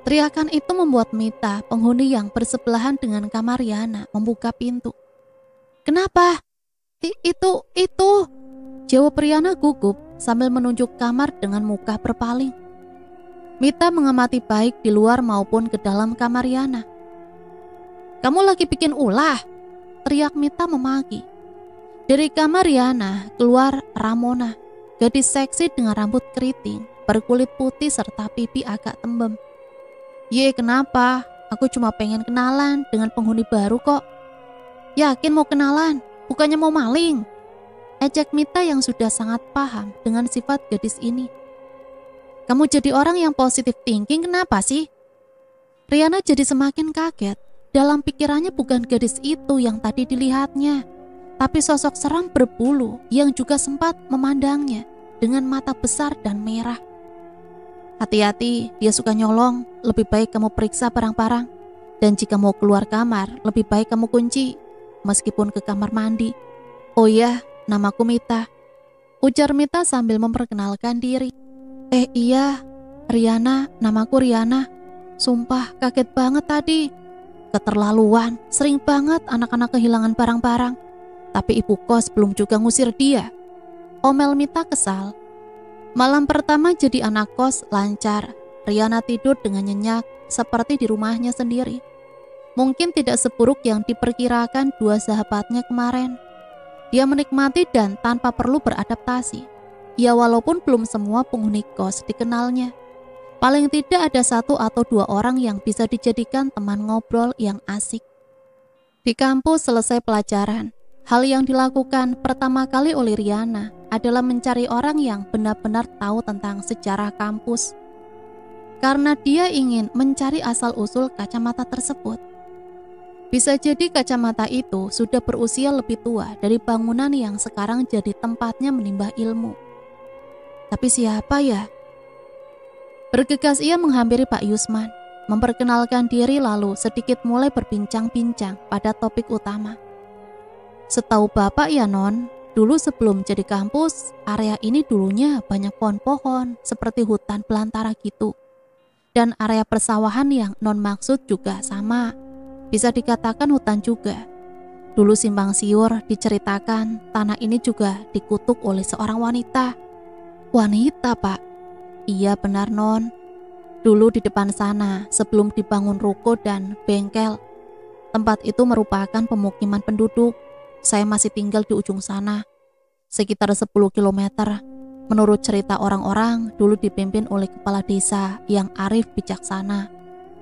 Teriakan itu membuat Mita, penghuni yang bersebelahan dengan kamar Riana, membuka pintu. Kenapa? Itu. Jawab Riana gugup sambil menunjuk kamar dengan muka berpaling. Mita mengamati baik di luar maupun ke dalam kamar Riana. Kamu lagi bikin ulah? Teriak Mita memaki. Dari kamar Riana keluar Ramona, gadis seksi dengan rambut keriting berkulit putih serta pipi agak tembem. "Ye, kenapa? Aku cuma pengen kenalan dengan penghuni baru kok." "Yakin mau kenalan? Bukannya mau maling?" ejek Mita yang sudah sangat paham dengan sifat gadis ini. "Kamu jadi orang yang positif thinking kenapa sih?" Riana jadi semakin kaget. Dalam pikirannya bukan gadis itu yang tadi dilihatnya, tapi sosok seram berbulu yang juga sempat memandangnya dengan mata besar dan merah. "Hati-hati, dia suka nyolong. Lebih baik kamu periksa barang-barang. Dan jika mau keluar kamar, lebih baik kamu kunci, meskipun ke kamar mandi." "Oh ya, namaku Mita," ujar Mita sambil memperkenalkan diri. Iya, Riana, namaku Riana. Sumpah kaget banget tadi. Keterlaluan, sering banget anak-anak kehilangan barang-barang. Tapi ibu kos belum juga ngusir dia," omel Mita kesal. Malam pertama jadi anak kos lancar. Riana tidur dengan nyenyak seperti di rumahnya sendiri. Mungkin tidak seburuk yang diperkirakan dua sahabatnya kemarin. Dia menikmati dan tanpa perlu beradaptasi. Ya walaupun belum semua penghuni kos dikenalnya. Paling tidak ada 1 atau 2 orang yang bisa dijadikan teman ngobrol yang asik. Di kampus selesai pelajaran, hal yang dilakukan pertama kali oleh Riana adalah mencari orang yang benar-benar tahu tentang sejarah kampus. Karena dia ingin mencari asal-usul kacamata tersebut. Bisa jadi kacamata itu sudah berusia lebih tua dari bangunan yang sekarang jadi tempatnya menimba ilmu. Tapi siapa ya? Bergegas ia menghampiri Pak Yusman, memperkenalkan diri lalu sedikit mulai berbincang-bincang pada topik utama. "Setahu Bapak ya Non, dulu sebelum jadi kampus, area ini dulunya banyak pohon-pohon seperti hutan belantara gitu. Dan area persawahan yang Non maksud juga sama, bisa dikatakan hutan juga. Dulu simpang siur diceritakan tanah ini juga dikutuk oleh seorang wanita." "Wanita, Pak?" "Iya benar Non. Dulu di depan sana sebelum dibangun ruko dan bengkel. Tempat itu merupakan pemukiman penduduk. Saya masih tinggal di ujung sana. Sekitar 10 kilometer. Menurut cerita orang-orang, dulu dipimpin oleh kepala desa yang arif bijaksana.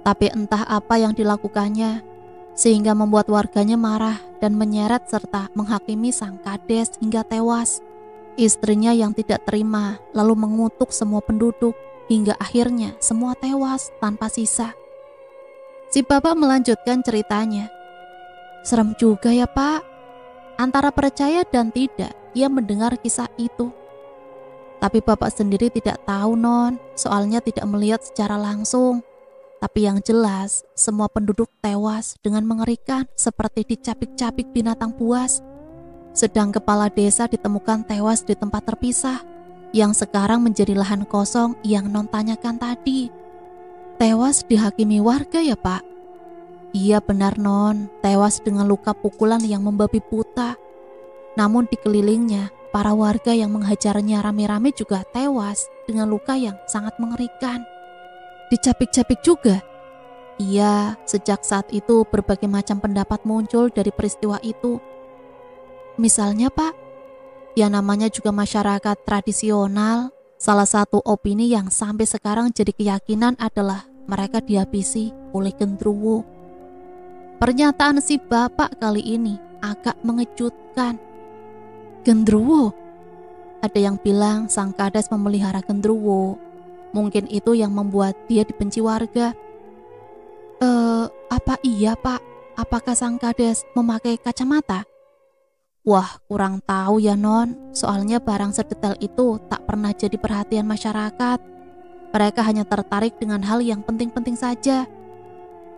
Tapi entah apa yang dilakukannya, sehingga membuat warganya marah dan menyeret serta menghakimi sang kades hingga tewas. Istrinya yang tidak terima lalu mengutuk semua penduduk hingga akhirnya semua tewas tanpa sisa." Si bapak melanjutkan ceritanya. "Serem juga ya Pak." Antara percaya dan tidak ia mendengar kisah itu. Tapi bapak sendiri tidak tahu Non, soalnya tidak melihat secara langsung. Tapi yang jelas semua penduduk tewas dengan mengerikan seperti dicapik-capik binatang buas. Sedang kepala desa ditemukan tewas di tempat terpisah, yang sekarang menjadi lahan kosong yang Non tanyakan tadi. Tewas dihakimi warga ya Pak? Iya benar Non, tewas dengan luka pukulan yang membabi buta. Namun dikelilingnya, para warga yang menghajarnya rame-rame juga tewas dengan luka yang sangat mengerikan. Dicapik-capik juga? Iya, sejak saat itu berbagai macam pendapat muncul dari peristiwa itu. Misalnya Pak, ya namanya juga masyarakat tradisional. Salah satu opini yang sampai sekarang jadi keyakinan adalah mereka dihabisi oleh genderuwo. Pernyataan si bapak kali ini agak mengejutkan. Genderuwo? Ada yang bilang sang kades memelihara genderuwo. Mungkin itu yang membuat dia dibenci warga. Apa iya Pak? Apakah sang kades memakai kacamata? Wah, kurang tahu ya Non, soalnya barang sedetail itu tak pernah jadi perhatian masyarakat. Mereka hanya tertarik dengan hal yang penting-penting saja.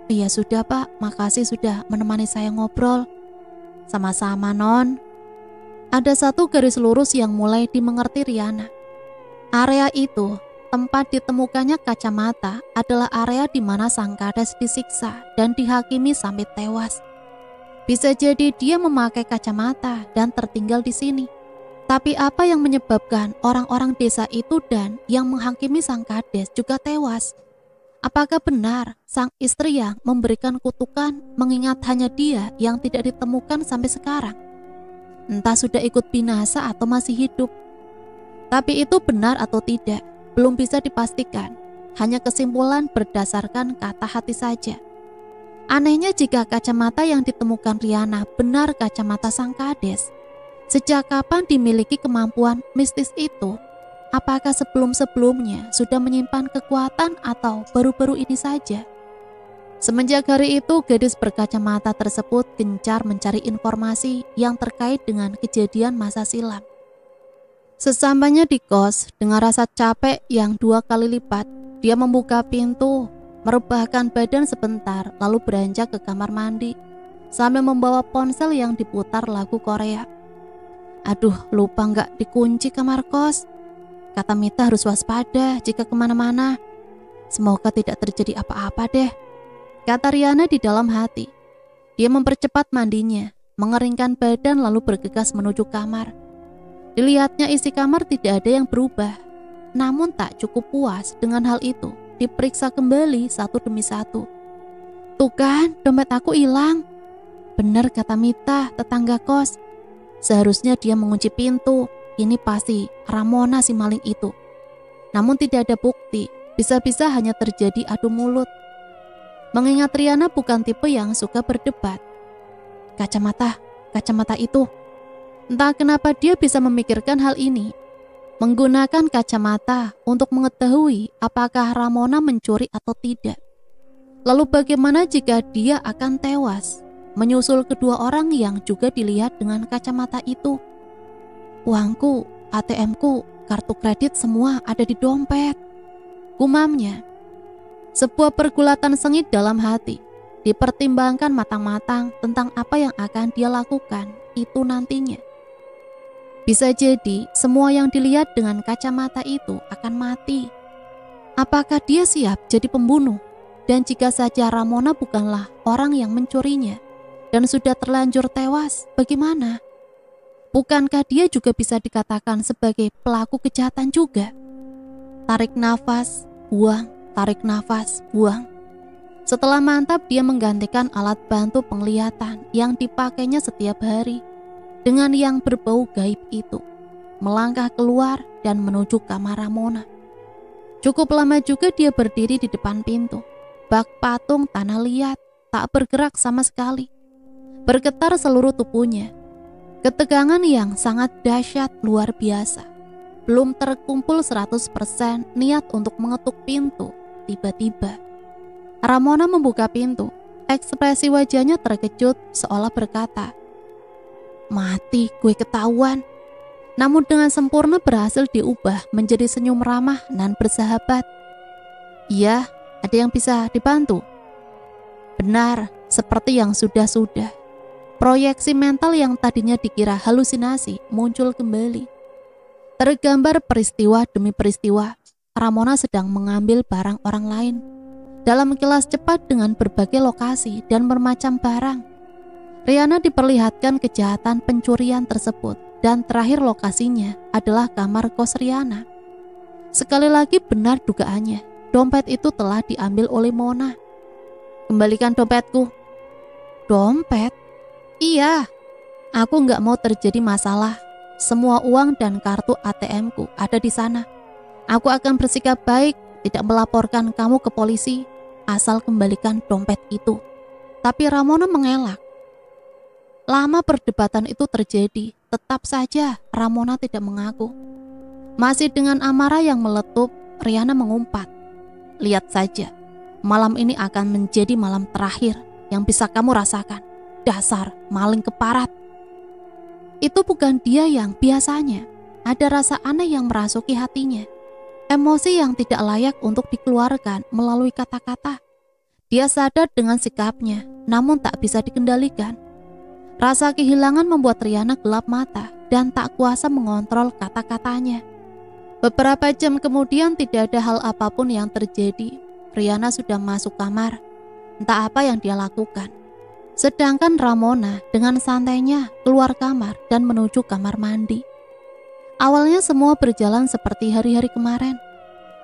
Iya sudah Pak, makasih sudah menemani saya ngobrol. Sama-sama Non. Ada satu garis lurus yang mulai dimengerti Riana. Area itu, tempat ditemukannya kacamata, adalah area di mana sang kades disiksa dan dihakimi sampai tewas. Bisa jadi dia memakai kacamata dan tertinggal di sini. Tapi apa yang menyebabkan orang-orang desa itu dan yang menghakimi sang kades juga tewas? Apakah benar sang istri yang memberikan kutukan mengingat hanya dia yang tidak ditemukan sampai sekarang? Entah sudah ikut binasa atau masih hidup. Tapi itu benar atau tidak, belum bisa dipastikan, hanya kesimpulan berdasarkan kata hati saja. Anehnya jika kacamata yang ditemukan Riana benar kacamata sang kades, sejak kapan dimiliki kemampuan mistis itu? Apakah sebelum-sebelumnya sudah menyimpan kekuatan atau baru-baru ini saja? Semenjak hari itu, gadis berkacamata tersebut gencar mencari informasi yang terkait dengan kejadian masa silam. Sesampainya di kos, dengan rasa capek yang 2 kali lipat, dia membuka pintu, merebahkan badan sebentar, lalu beranjak ke kamar mandi, sambil membawa ponsel yang diputar lagu Korea. Aduh, lupa nggak dikunci kamar kos. Kata Mita harus waspada jika kemana-mana. Semoga tidak terjadi apa-apa deh, kata Riana di dalam hati. Dia mempercepat mandinya, mengeringkan badan lalu bergegas menuju kamar. Dilihatnya isi kamar tidak ada yang berubah. Namun tak cukup puas dengan hal itu, diperiksa kembali satu demi satu. Tuh kan, dompet aku hilang. Benar kata Mita, tetangga kos. Seharusnya dia mengunci pintu. Ini pasti Ramona si maling itu. Namun tidak ada bukti, bisa-bisa hanya terjadi adu mulut. Mengingat Riana bukan tipe yang suka berdebat. Kacamata itu. Entah kenapa dia bisa memikirkan hal ini. Menggunakan kacamata untuk mengetahui apakah Ramona mencuri atau tidak. Lalu bagaimana jika dia akan tewas, menyusul kedua orang yang juga dilihat dengan kacamata itu? Uangku, ATM-ku, kartu kredit semua ada di dompet, gumamnya. Sebuah pergulatan sengit dalam hati, dipertimbangkan matang-matang tentang apa yang akan dia lakukan itu nantinya. Bisa jadi semua yang dilihat dengan kacamata itu akan mati. Apakah dia siap jadi pembunuh? Dan jika saja Ramona bukanlah orang yang mencurinya dan sudah terlanjur tewas, bagaimana? Bukankah dia juga bisa dikatakan sebagai pelaku kejahatan juga? Tarik nafas, buang, tarik nafas, buang. Setelah mantap, dia menggantikan alat bantu penglihatan yang dipakainya setiap hari dengan yang berbau gaib itu, melangkah keluar dan menuju kamar Ramona. Cukup lama juga dia berdiri di depan pintu. Bak patung tanah liat, tak bergerak sama sekali. Bergetar seluruh tubuhnya. Ketegangan yang sangat dahsyat luar biasa. Belum terkumpul 100% niat untuk mengetuk pintu. Tiba-tiba Ramona membuka pintu. Ekspresi wajahnya terkejut seolah berkata, "Mati gue ketahuan." Namun dengan sempurna berhasil diubah menjadi senyum ramah dan bersahabat. "Iya, ada yang bisa dibantu?" Benar, seperti yang sudah-sudah. Proyeksi mental yang tadinya dikira halusinasi muncul kembali. Tergambar peristiwa demi peristiwa. Ramona sedang mengambil barang orang lain dalam kilas cepat dengan berbagai lokasi dan bermacam barang. Riana diperlihatkan kejahatan pencurian tersebut dan terakhir lokasinya adalah kamar kos Riana. Sekali lagi benar dugaannya, dompet itu telah diambil oleh Mona. "Kembalikan dompetku." "Dompet?" "Iya, aku nggak mau terjadi masalah. Semua uang dan kartu ATM-ku ada di sana. Aku akan bersikap baik, tidak melaporkan kamu ke polisi, asal kembalikan dompet itu." Tapi Ramona mengelak. Lama perdebatan itu terjadi, tetap saja Ramona tidak mengaku. Masih dengan amarah yang meletup, Riana mengumpat, "Lihat saja, malam ini akan menjadi malam terakhir yang bisa kamu rasakan. Dasar maling keparat." Itu bukan dia yang biasanya. Ada rasa aneh yang merasuki hatinya. Emosi yang tidak layak untuk dikeluarkan melalui kata-kata. Dia sadar dengan sikapnya, namun tak bisa dikendalikan. Rasa kehilangan membuat Riana gelap mata dan tak kuasa mengontrol kata-katanya. Beberapa jam kemudian tidak ada hal apapun yang terjadi. Riana sudah masuk kamar. Entah apa yang dia lakukan. Sedangkan Ramona dengan santainya keluar kamar dan menuju kamar mandi. Awalnya semua berjalan seperti hari-hari kemarin.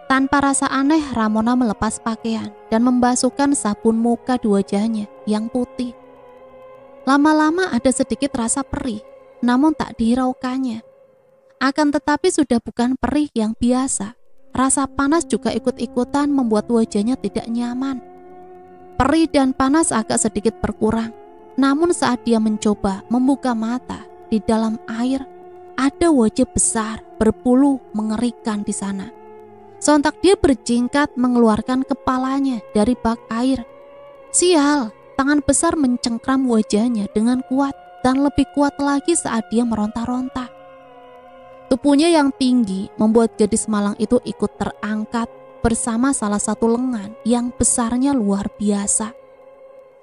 Tanpa rasa aneh, Ramona melepas pakaian dan membasuhkan sabun muka di wajahnya yang putih. Lama-lama ada sedikit rasa perih, namun tak dihiraukannya. Akan tetapi sudah bukan perih yang biasa. rasa panas juga ikut-ikutan membuat wajahnya tidak nyaman. Perih dan panas agak sedikit berkurang. Namun saat dia mencoba membuka mata, di dalam air ada wajah besar berbulu mengerikan di sana. Sontak dia berjingkat mengeluarkan kepalanya dari bak air. Sial, tangan besar mencengkram wajahnya dengan kuat dan lebih kuat lagi saat dia meronta-ronta. Tubuhnya yang tinggi membuat gadis malang itu ikut terangkat bersama salah satu lengan yang besarnya luar biasa.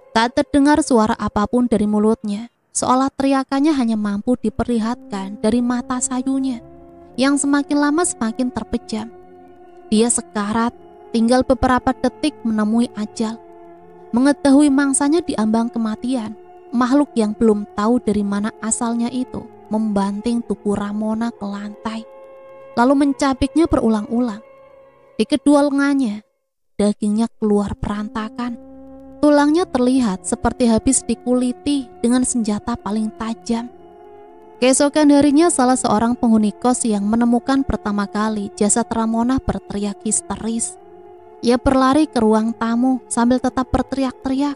Tak terdengar suara apapun dari mulutnya, seolah teriakannya hanya mampu diperlihatkan dari mata sayunya yang semakin lama semakin terpejam. Dia sekarat, tinggal beberapa detik menemui ajal. Mengetahui mangsanya diambang kematian, makhluk yang belum tahu dari mana asalnya itu membanting tubuh Ramona ke lantai, lalu mencabiknya berulang-ulang. Di kedua lengannya, dagingnya keluar perantakan. Tulangnya terlihat seperti habis dikuliti dengan senjata paling tajam. Keesokan harinya salah seorang penghuni kos yang menemukan pertama kali jasad Ramona berteriak histeris. Ia berlari ke ruang tamu sambil tetap berteriak-teriak.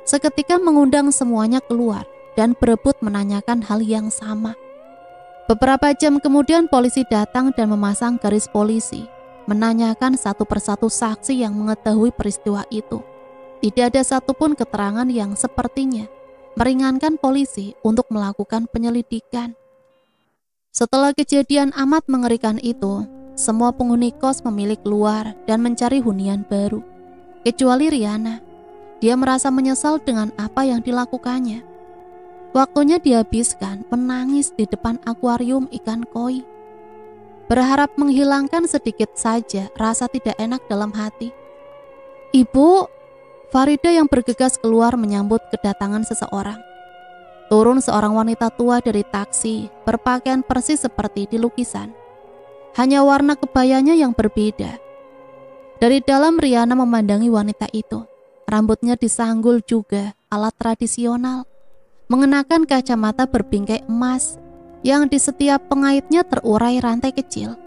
Seketika mengundang semuanya keluar dan berebut menanyakan hal yang sama. Beberapa jam kemudian polisi datang dan memasang garis polisi, menanyakan satu persatu saksi yang mengetahui peristiwa itu. Tidak ada satupun keterangan yang sepertinya meringankan polisi untuk melakukan penyelidikan. Setelah kejadian amat mengerikan itu, semua penghuni kos memilih keluar dan mencari hunian baru, kecuali Riana. Dia merasa menyesal dengan apa yang dilakukannya. Waktunya dihabiskan menangis di depan akuarium ikan koi, berharap menghilangkan sedikit saja rasa tidak enak dalam hati. "Ibu," Farida yang bergegas keluar menyambut kedatangan seseorang. Turun seorang wanita tua dari taksi, berpakaian persis seperti di lukisan. Hanya warna kebayanya yang berbeda. Dari dalam Riana memandangi wanita itu. Rambutnya disanggul juga alat tradisional, mengenakan kacamata berbingkai emas yang di setiap pengaitnya terurai rantai kecil.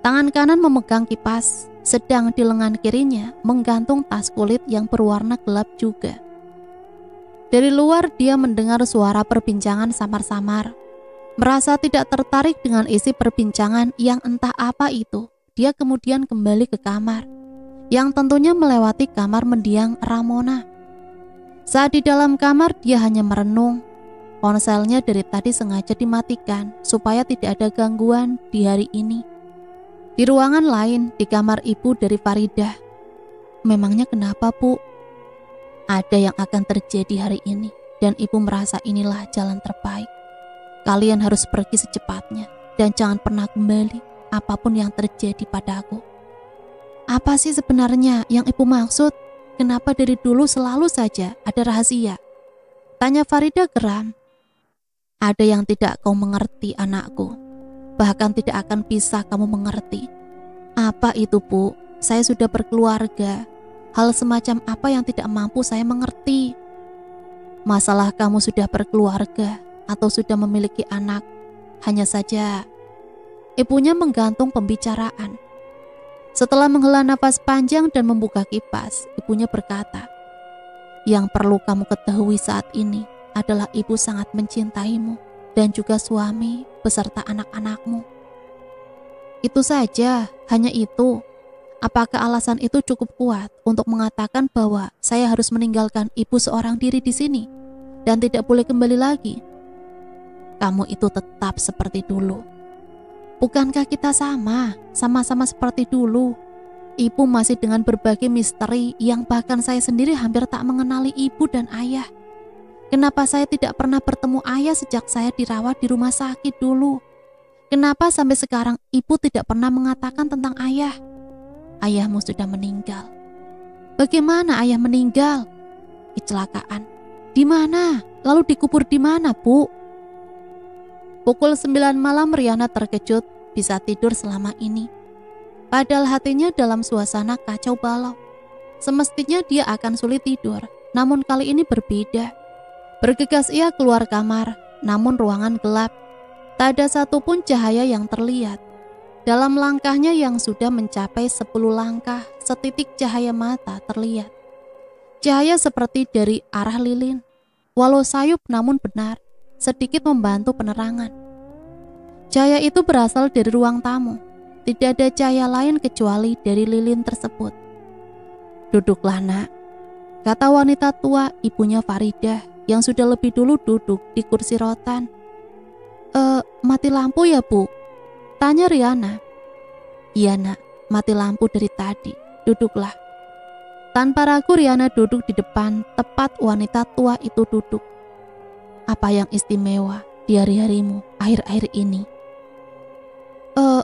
Tangan kanan memegang kipas, sedang di lengan kirinya menggantung tas kulit yang berwarna gelap juga. Dari luar dia mendengar suara perbincangan samar-samar. Merasa tidak tertarik dengan isi perbincangan yang entah apa itu, dia kemudian kembali ke kamar, yang tentunya melewati kamar mendiang Ramona. Saat di dalam kamar dia hanya merenung. Ponselnya dari tadi sengaja dimatikan supaya tidak ada gangguan di hari ini. Di ruangan lain, di kamar ibu dari Faridah. "Memangnya kenapa, Bu?" "Ada yang akan terjadi hari ini dan ibu merasa inilah jalan terbaik. Kalian harus pergi secepatnya dan jangan pernah kembali apapun yang terjadi padaku." "Apa sih sebenarnya yang ibu maksud? Kenapa dari dulu selalu saja ada rahasia?" tanya Farida geram. "Ada yang tidak kau mengerti, anakku. Bahkan tidak akan bisa kamu mengerti." "Apa itu, Bu? Saya sudah berkeluarga. Hal semacam apa yang tidak mampu saya mengerti?" "Masalah kamu sudah berkeluarga atau sudah memiliki anak. Hanya saja..." Ibunya menggantung pembicaraan. Setelah menghela nafas panjang dan membuka kipas, ibunya berkata, "Yang perlu kamu ketahui saat ini adalah ibu sangat mencintaimu dan juga suami beserta anak-anakmu." "Itu saja, hanya itu. Apakah alasan itu cukup kuat untuk mengatakan bahwa saya harus meninggalkan ibu seorang diri di sini dan tidak boleh kembali lagi?" "Kamu itu tetap seperti dulu. Bukankah kita sama-sama seperti dulu? Ibu masih dengan berbagai misteri yang bahkan saya sendiri hampir tak mengenali ibu dan ayah. Kenapa saya tidak pernah bertemu ayah sejak saya dirawat di rumah sakit dulu? Kenapa sampai sekarang ibu tidak pernah mengatakan tentang ayah? Ayahmu sudah meninggal." "Bagaimana ayah meninggal?" "Kecelakaan." "Di mana? Lalu dikubur di mana, Bu?" Pukul 9 malam Riana terkejut bisa tidur selama ini. Padahal hatinya dalam suasana kacau balau. Semestinya dia akan sulit tidur, namun kali ini berbeda. Bergegas ia keluar kamar, namun ruangan gelap. Tak ada satupun cahaya yang terlihat. Dalam langkahnya yang sudah mencapai 10 langkah, setitik cahaya mata terlihat. Cahaya seperti dari arah lilin, walau sayup namun benar, sedikit membantu penerangan. Cahaya itu berasal dari ruang tamu, tidak ada cahaya lain kecuali dari lilin tersebut. "Duduklah nak," kata wanita tua ibunya Faridah yang sudah lebih dulu duduk di kursi rotan. Mati lampu ya Bu?" tanya Riana. "Iya nak, mati lampu dari tadi, duduklah." Tanpa ragu Riana duduk di depan tepat wanita tua itu duduk. "Apa yang istimewa di hari-harimu akhir-akhir ini?"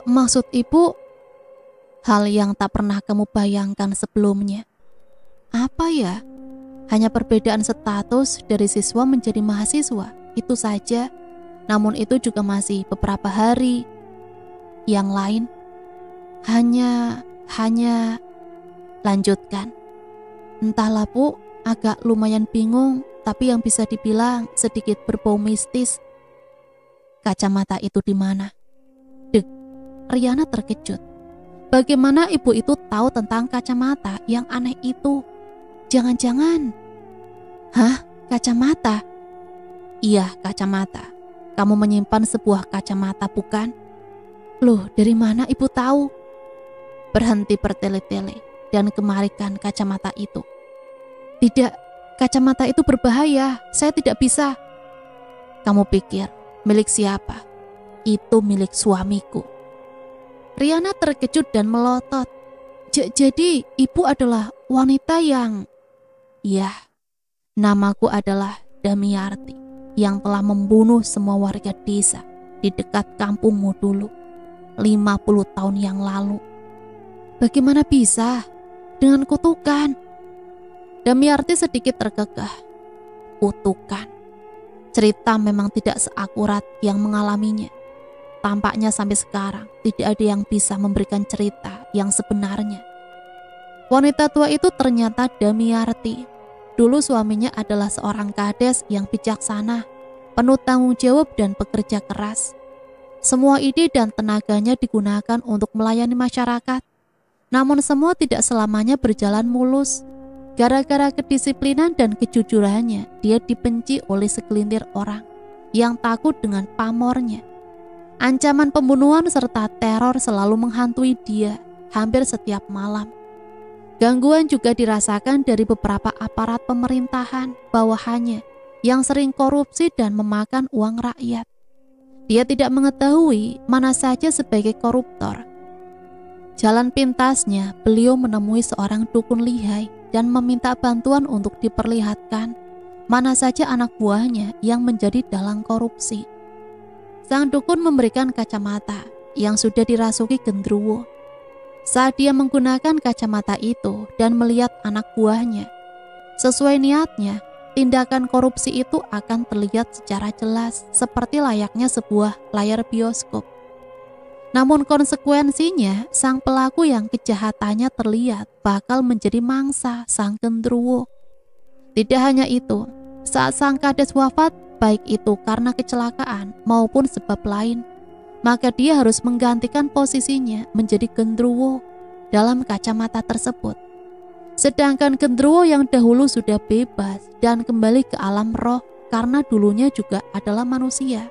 Maksud ibu, hal yang tak pernah kamu bayangkan sebelumnya." "Apa ya? Hanya perbedaan status dari siswa menjadi mahasiswa, itu saja. Namun itu juga masih beberapa hari. Yang lain, hanya lanjutkan." "Entahlah Bu, agak lumayan bingung, tapi yang bisa dibilang sedikit berbau mistis." "Kacamata itu di mana?" Dek, Riana terkejut. Bagaimana ibu itu tahu tentang kacamata yang aneh itu? Jangan-jangan... "Hah? Kacamata?" "Iya, kacamata. Kamu menyimpan sebuah kacamata, bukan?" "Loh, dari mana ibu tahu?" "Berhenti bertele-tele dan kemarikan kacamata itu." "Tidak, kacamata itu berbahaya. Saya tidak bisa." "Kamu pikir milik siapa?" "Itu milik suamiku." Riana terkejut dan melotot. Jadi ibu adalah wanita yang..." "Ya, namaku adalah Damiarti, yang telah membunuh semua warga desa di dekat kampungmu dulu, 50 tahun yang lalu." "Bagaimana bisa? Dengan kutukan?" Damiarti sedikit tergegah. "Kutukan? Cerita memang tidak seakurat yang mengalaminya. Tampaknya sampai sekarang tidak ada yang bisa memberikan cerita yang sebenarnya." Wanita tua itu ternyata Damiarti. Dulu suaminya adalah seorang kades yang bijaksana, penuh tanggung jawab dan pekerja keras. Semua ide dan tenaganya digunakan untuk melayani masyarakat. Namun semua tidak selamanya berjalan mulus. Gara-gara kedisiplinan dan kejujurannya, dia dibenci oleh segelintir orang yang takut dengan pamornya. Ancaman pembunuhan serta teror selalu menghantui dia hampir setiap malam. Gangguan juga dirasakan dari beberapa aparat pemerintahan bawahannya yang sering korupsi dan memakan uang rakyat. Dia tidak mengetahui mana saja sebagai koruptor. Jalan pintasnya, beliau menemui seorang dukun lihai dan meminta bantuan untuk diperlihatkan mana saja anak buahnya yang menjadi dalang korupsi. Sang dukun memberikan kacamata yang sudah dirasuki genderuwo. Saat dia menggunakan kacamata itu dan melihat anak buahnya, sesuai niatnya, tindakan korupsi itu akan terlihat secara jelas seperti layaknya sebuah layar bioskop. Namun konsekuensinya, sang pelaku yang kejahatannya terlihat bakal menjadi mangsa sang genderuwo. Tidak hanya itu, saat sang kades wafat, baik itu karena kecelakaan maupun sebab lain, maka dia harus menggantikan posisinya menjadi genderuwo dalam kacamata tersebut. Sedangkan genderuwo yang dahulu sudah bebas dan kembali ke alam roh karena dulunya juga adalah manusia.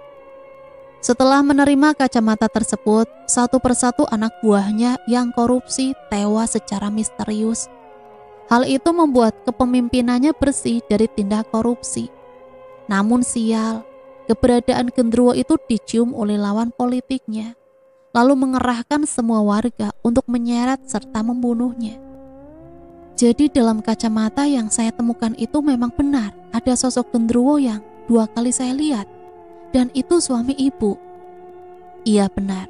Setelah menerima kacamata tersebut, satu persatu anak buahnya yang korupsi tewas secara misterius. Hal itu membuat kepemimpinannya bersih dari tindak korupsi. Namun sial, keberadaan genderuwo itu dicium oleh lawan politiknya, lalu mengerahkan semua warga untuk menyeret serta membunuhnya. Jadi dalam kacamata yang saya temukan itu memang benar ada sosok genderuwo yang 2 kali saya lihat, dan itu suami ibu. Iya benar,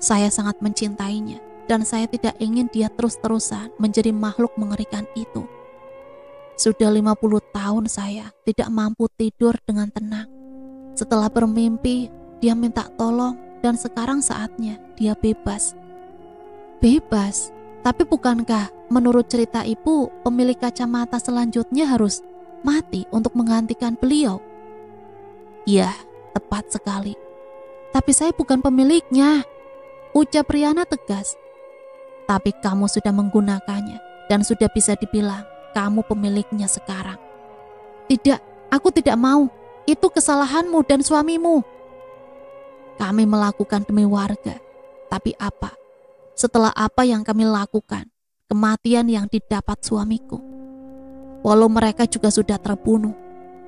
saya sangat mencintainya dan saya tidak ingin dia terus-terusan menjadi makhluk mengerikan itu. Sudah 50 tahun saya tidak mampu tidur dengan tenang. Setelah bermimpi, dia minta tolong dan sekarang saatnya dia bebas. Bebas? Tapi bukankah menurut cerita ibu, pemilik kacamata selanjutnya harus mati untuk menggantikan beliau? Iya, tepat sekali. Tapi saya bukan pemiliknya. ucap Riana tegas. Tapi kamu sudah menggunakannya dan sudah bisa dibilang kamu pemiliknya sekarang. Tidak, aku tidak mau. Itu kesalahanmu dan suamimu. Kami melakukan demi warga. Tapi apa? Setelah apa yang kami lakukan, kematian yang didapat suamiku. Walau mereka juga sudah terbunuh,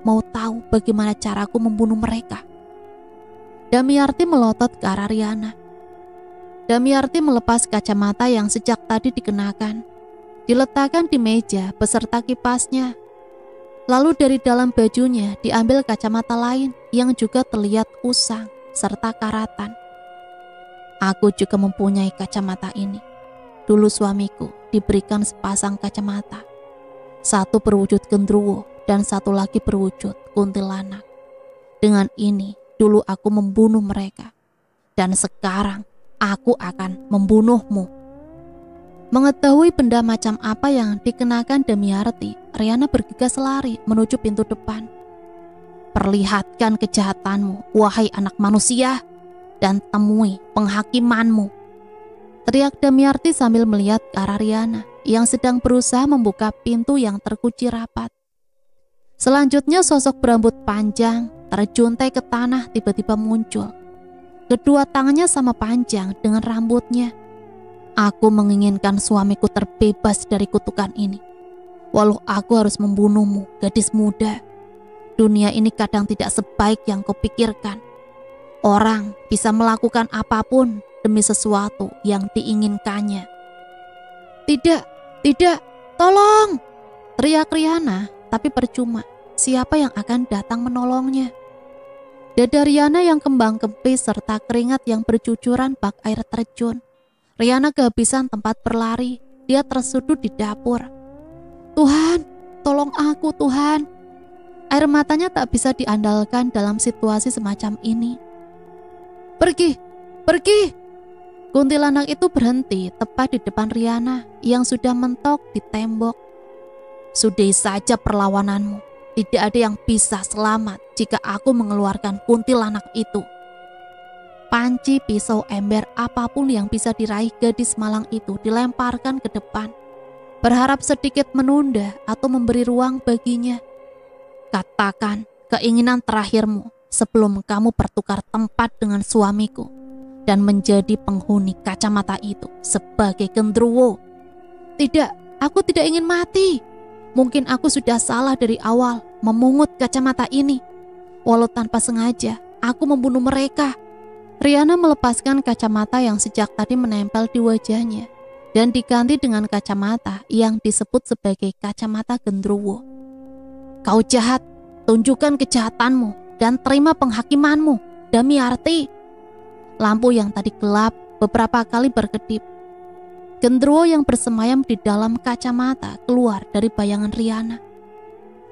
mau tahu bagaimana caraku membunuh mereka? Damiarti melotot ke arah Riana. Damiarti melepas kacamata yang sejak tadi dikenakan, diletakkan di meja beserta kipasnya. Lalu dari dalam bajunya diambil kacamata lain yang juga terlihat usang serta karatan. Aku juga mempunyai kacamata ini. Dulu suamiku diberikan sepasang kacamata. Satu berwujud gendruwo dan satu lagi berwujud kuntilanak. Dengan ini dulu aku membunuh mereka. Dan sekarang aku akan membunuhmu. Mengetahui benda macam apa yang dikenakan Damiarti, Riana bergegas lari menuju pintu depan. Perlihatkan kejahatanmu, wahai anak manusia, dan temui penghakimanmu. Teriak Damiarti sambil melihat ke arah Riana yang sedang berusaha membuka pintu yang terkunci rapat. Selanjutnya sosok berambut panjang terjuntai ke tanah tiba-tiba muncul. Kedua tangannya sama panjang dengan rambutnya. Aku menginginkan suamiku terbebas dari kutukan ini. Walau aku harus membunuhmu, gadis muda. Dunia ini kadang tidak sebaik yang kau pikirkan. Orang bisa melakukan apapun demi sesuatu yang diinginkannya. Tidak, tolong! Teriak Riana, tapi percuma. Siapa yang akan datang menolongnya? Dada Riana yang kembang kempis serta keringat yang bercucuran bak air terjun. Riana kehabisan tempat berlari. Dia tersudut di dapur. Tuhan, tolong aku Tuhan. Air matanya tak bisa diandalkan dalam situasi semacam ini. Pergi! Kuntilanak itu berhenti tepat di depan Riana yang sudah mentok di tembok. Sudahi saja perlawananmu. Tidak ada yang bisa selamat jika aku mengeluarkan kuntilanak itu. Panci, pisau, ember, apapun yang bisa diraih gadis malang itu dilemparkan ke depan, berharap sedikit menunda atau memberi ruang baginya. Katakan keinginan terakhirmu sebelum kamu bertukar tempat dengan suamiku dan menjadi penghuni kacamata itu sebagai gendruwo. Tidak, aku tidak ingin mati. Mungkin aku sudah salah dari awal memungut kacamata ini. Walau tanpa sengaja, aku membunuh mereka. Riana melepaskan kacamata yang sejak tadi menempel di wajahnya dan diganti dengan kacamata yang disebut sebagai kacamata gendruwo. Kau jahat, tunjukkan kejahatanmu dan terima penghakimanmu, Damiarti. Lampu yang tadi gelap beberapa kali berkedip. Gendruwo yang bersemayam di dalam kacamata keluar dari bayangan Riana.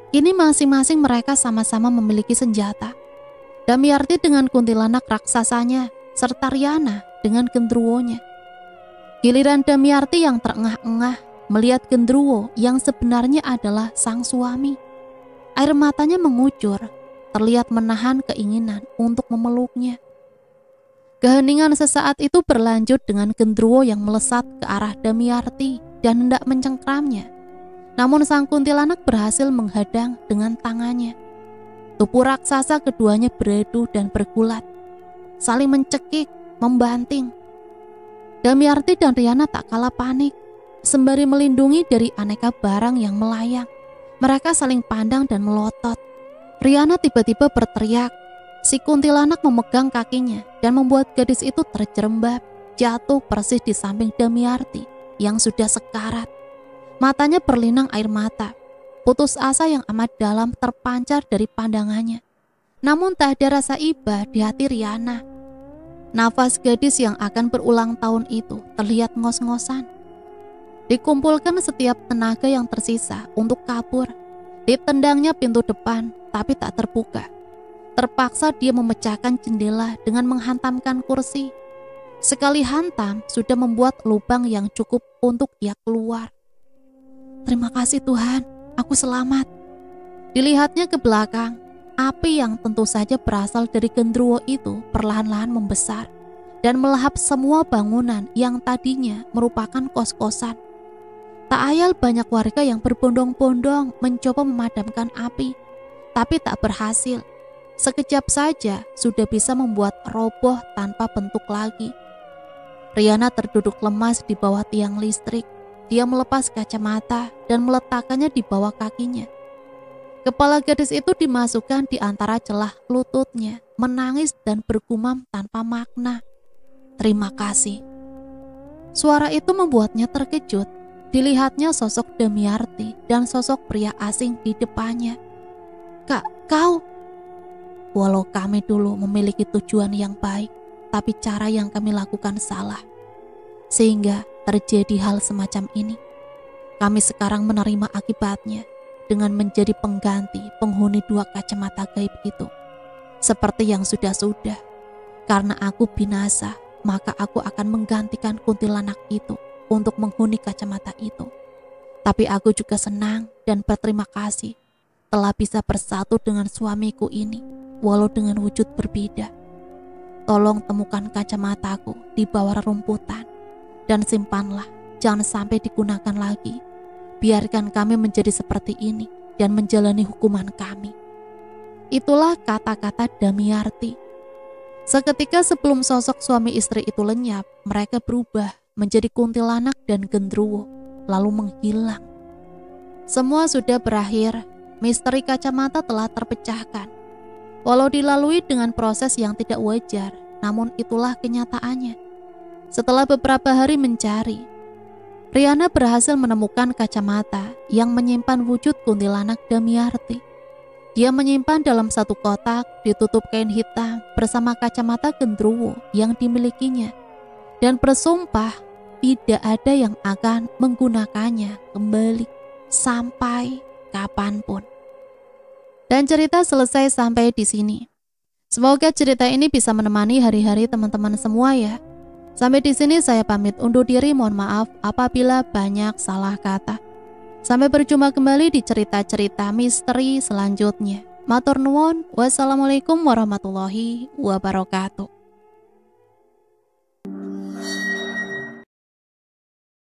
Kini masing-masing mereka sama-sama memiliki senjata. Damiarti dengan kuntilanak raksasanya, serta Riana dengan gendruwonya. Giliran Damiarti yang terengah-engah melihat gendruwo yang sebenarnya adalah sang suami. Air matanya mengucur, terlihat menahan keinginan untuk memeluknya. Keheningan sesaat itu berlanjut dengan gendruwo yang melesat ke arah Damiarti dan hendak mencengkramnya. Namun sang kuntilanak berhasil menghadang dengan tangannya. Tubuh raksasa keduanya beradu dan bergulat, saling mencekik, membanting. Damiarti dan Riana tak kalah panik, sembari melindungi dari aneka barang yang melayang. Mereka saling pandang dan melotot. Riana tiba-tiba berteriak. Si kuntilanak memegang kakinya dan membuat gadis itu terjerembab, jatuh persis di samping Damiarti yang sudah sekarat. Matanya berlinang air mata. Putus asa yang amat dalam terpancar dari pandangannya. Namun tak ada rasa iba di hati Riana. Nafas gadis yang akan berulang tahun itu terlihat ngos-ngosan. Dikumpulkan setiap tenaga yang tersisa untuk kabur. Ditendangnya pintu depan, tapi tak terbuka. Terpaksa dia memecahkan jendela dengan menghantamkan kursi. Sekali hantam sudah membuat lubang yang cukup untuk dia keluar. Terima kasih Tuhan, aku selamat. Dilihatnya ke belakang, api yang tentu saja berasal dari gendruwo itu perlahan-lahan membesar, dan melahap semua bangunan yang tadinya merupakan kos-kosan. Tak ayal banyak warga yang berbondong-bondong mencoba memadamkan api, tapi tak berhasil. Sekejap saja sudah bisa membuat roboh tanpa bentuk lagi. Riana terduduk lemas di bawah tiang listrik. Dia melepas kacamata dan meletakkannya di bawah kakinya. Kepala gadis itu dimasukkan di antara celah lututnya, menangis dan bergumam tanpa makna. "Terima kasih." Suara itu membuatnya terkejut. Dilihatnya sosok Damiarti dan sosok pria asing di depannya. "Kak, kau?" "Walau kami dulu memiliki tujuan yang baik, tapi cara yang kami lakukan salah. Sehingga terjadi hal semacam ini. Kami sekarang menerima akibatnya dengan menjadi pengganti penghuni 2 kacamata gaib itu. Seperti yang sudah-sudah. Karena aku binasa, maka aku akan menggantikan kuntilanak itu untuk menghuni kacamata itu. Tapi aku juga senang dan berterima kasih telah bisa bersatu dengan suamiku ini, walau dengan wujud berbeda. Tolong temukan kacamataku di bawah rerumputan dan simpanlah, jangan sampai digunakan lagi. Biarkan kami menjadi seperti ini dan menjalani hukuman kami." Itulah kata-kata Damiarti. Seketika sebelum sosok suami istri itu lenyap, mereka berubah menjadi kuntilanak dan gendruwo, lalu menghilang. Semua sudah berakhir, misteri kacamata telah terpecahkan. Walau dilalui dengan proses yang tidak wajar, namun itulah kenyataannya. Setelah beberapa hari mencari, Riana berhasil menemukan kacamata yang menyimpan wujud kuntilanak Damiarti. Dia menyimpan dalam satu kotak ditutup kain hitam bersama kacamata gendruwo yang dimilikinya dan bersumpah tidak ada yang akan menggunakannya kembali sampai kapanpun. Dan cerita selesai sampai di sini. Semoga cerita ini bisa menemani hari-hari teman-teman semua ya. Sampai di sini saya pamit undur diri, mohon maaf apabila banyak salah kata. Sampai berjumpa kembali di cerita-cerita misteri selanjutnya. Matur nuwun, wassalamualaikum warahmatullahi wabarakatuh.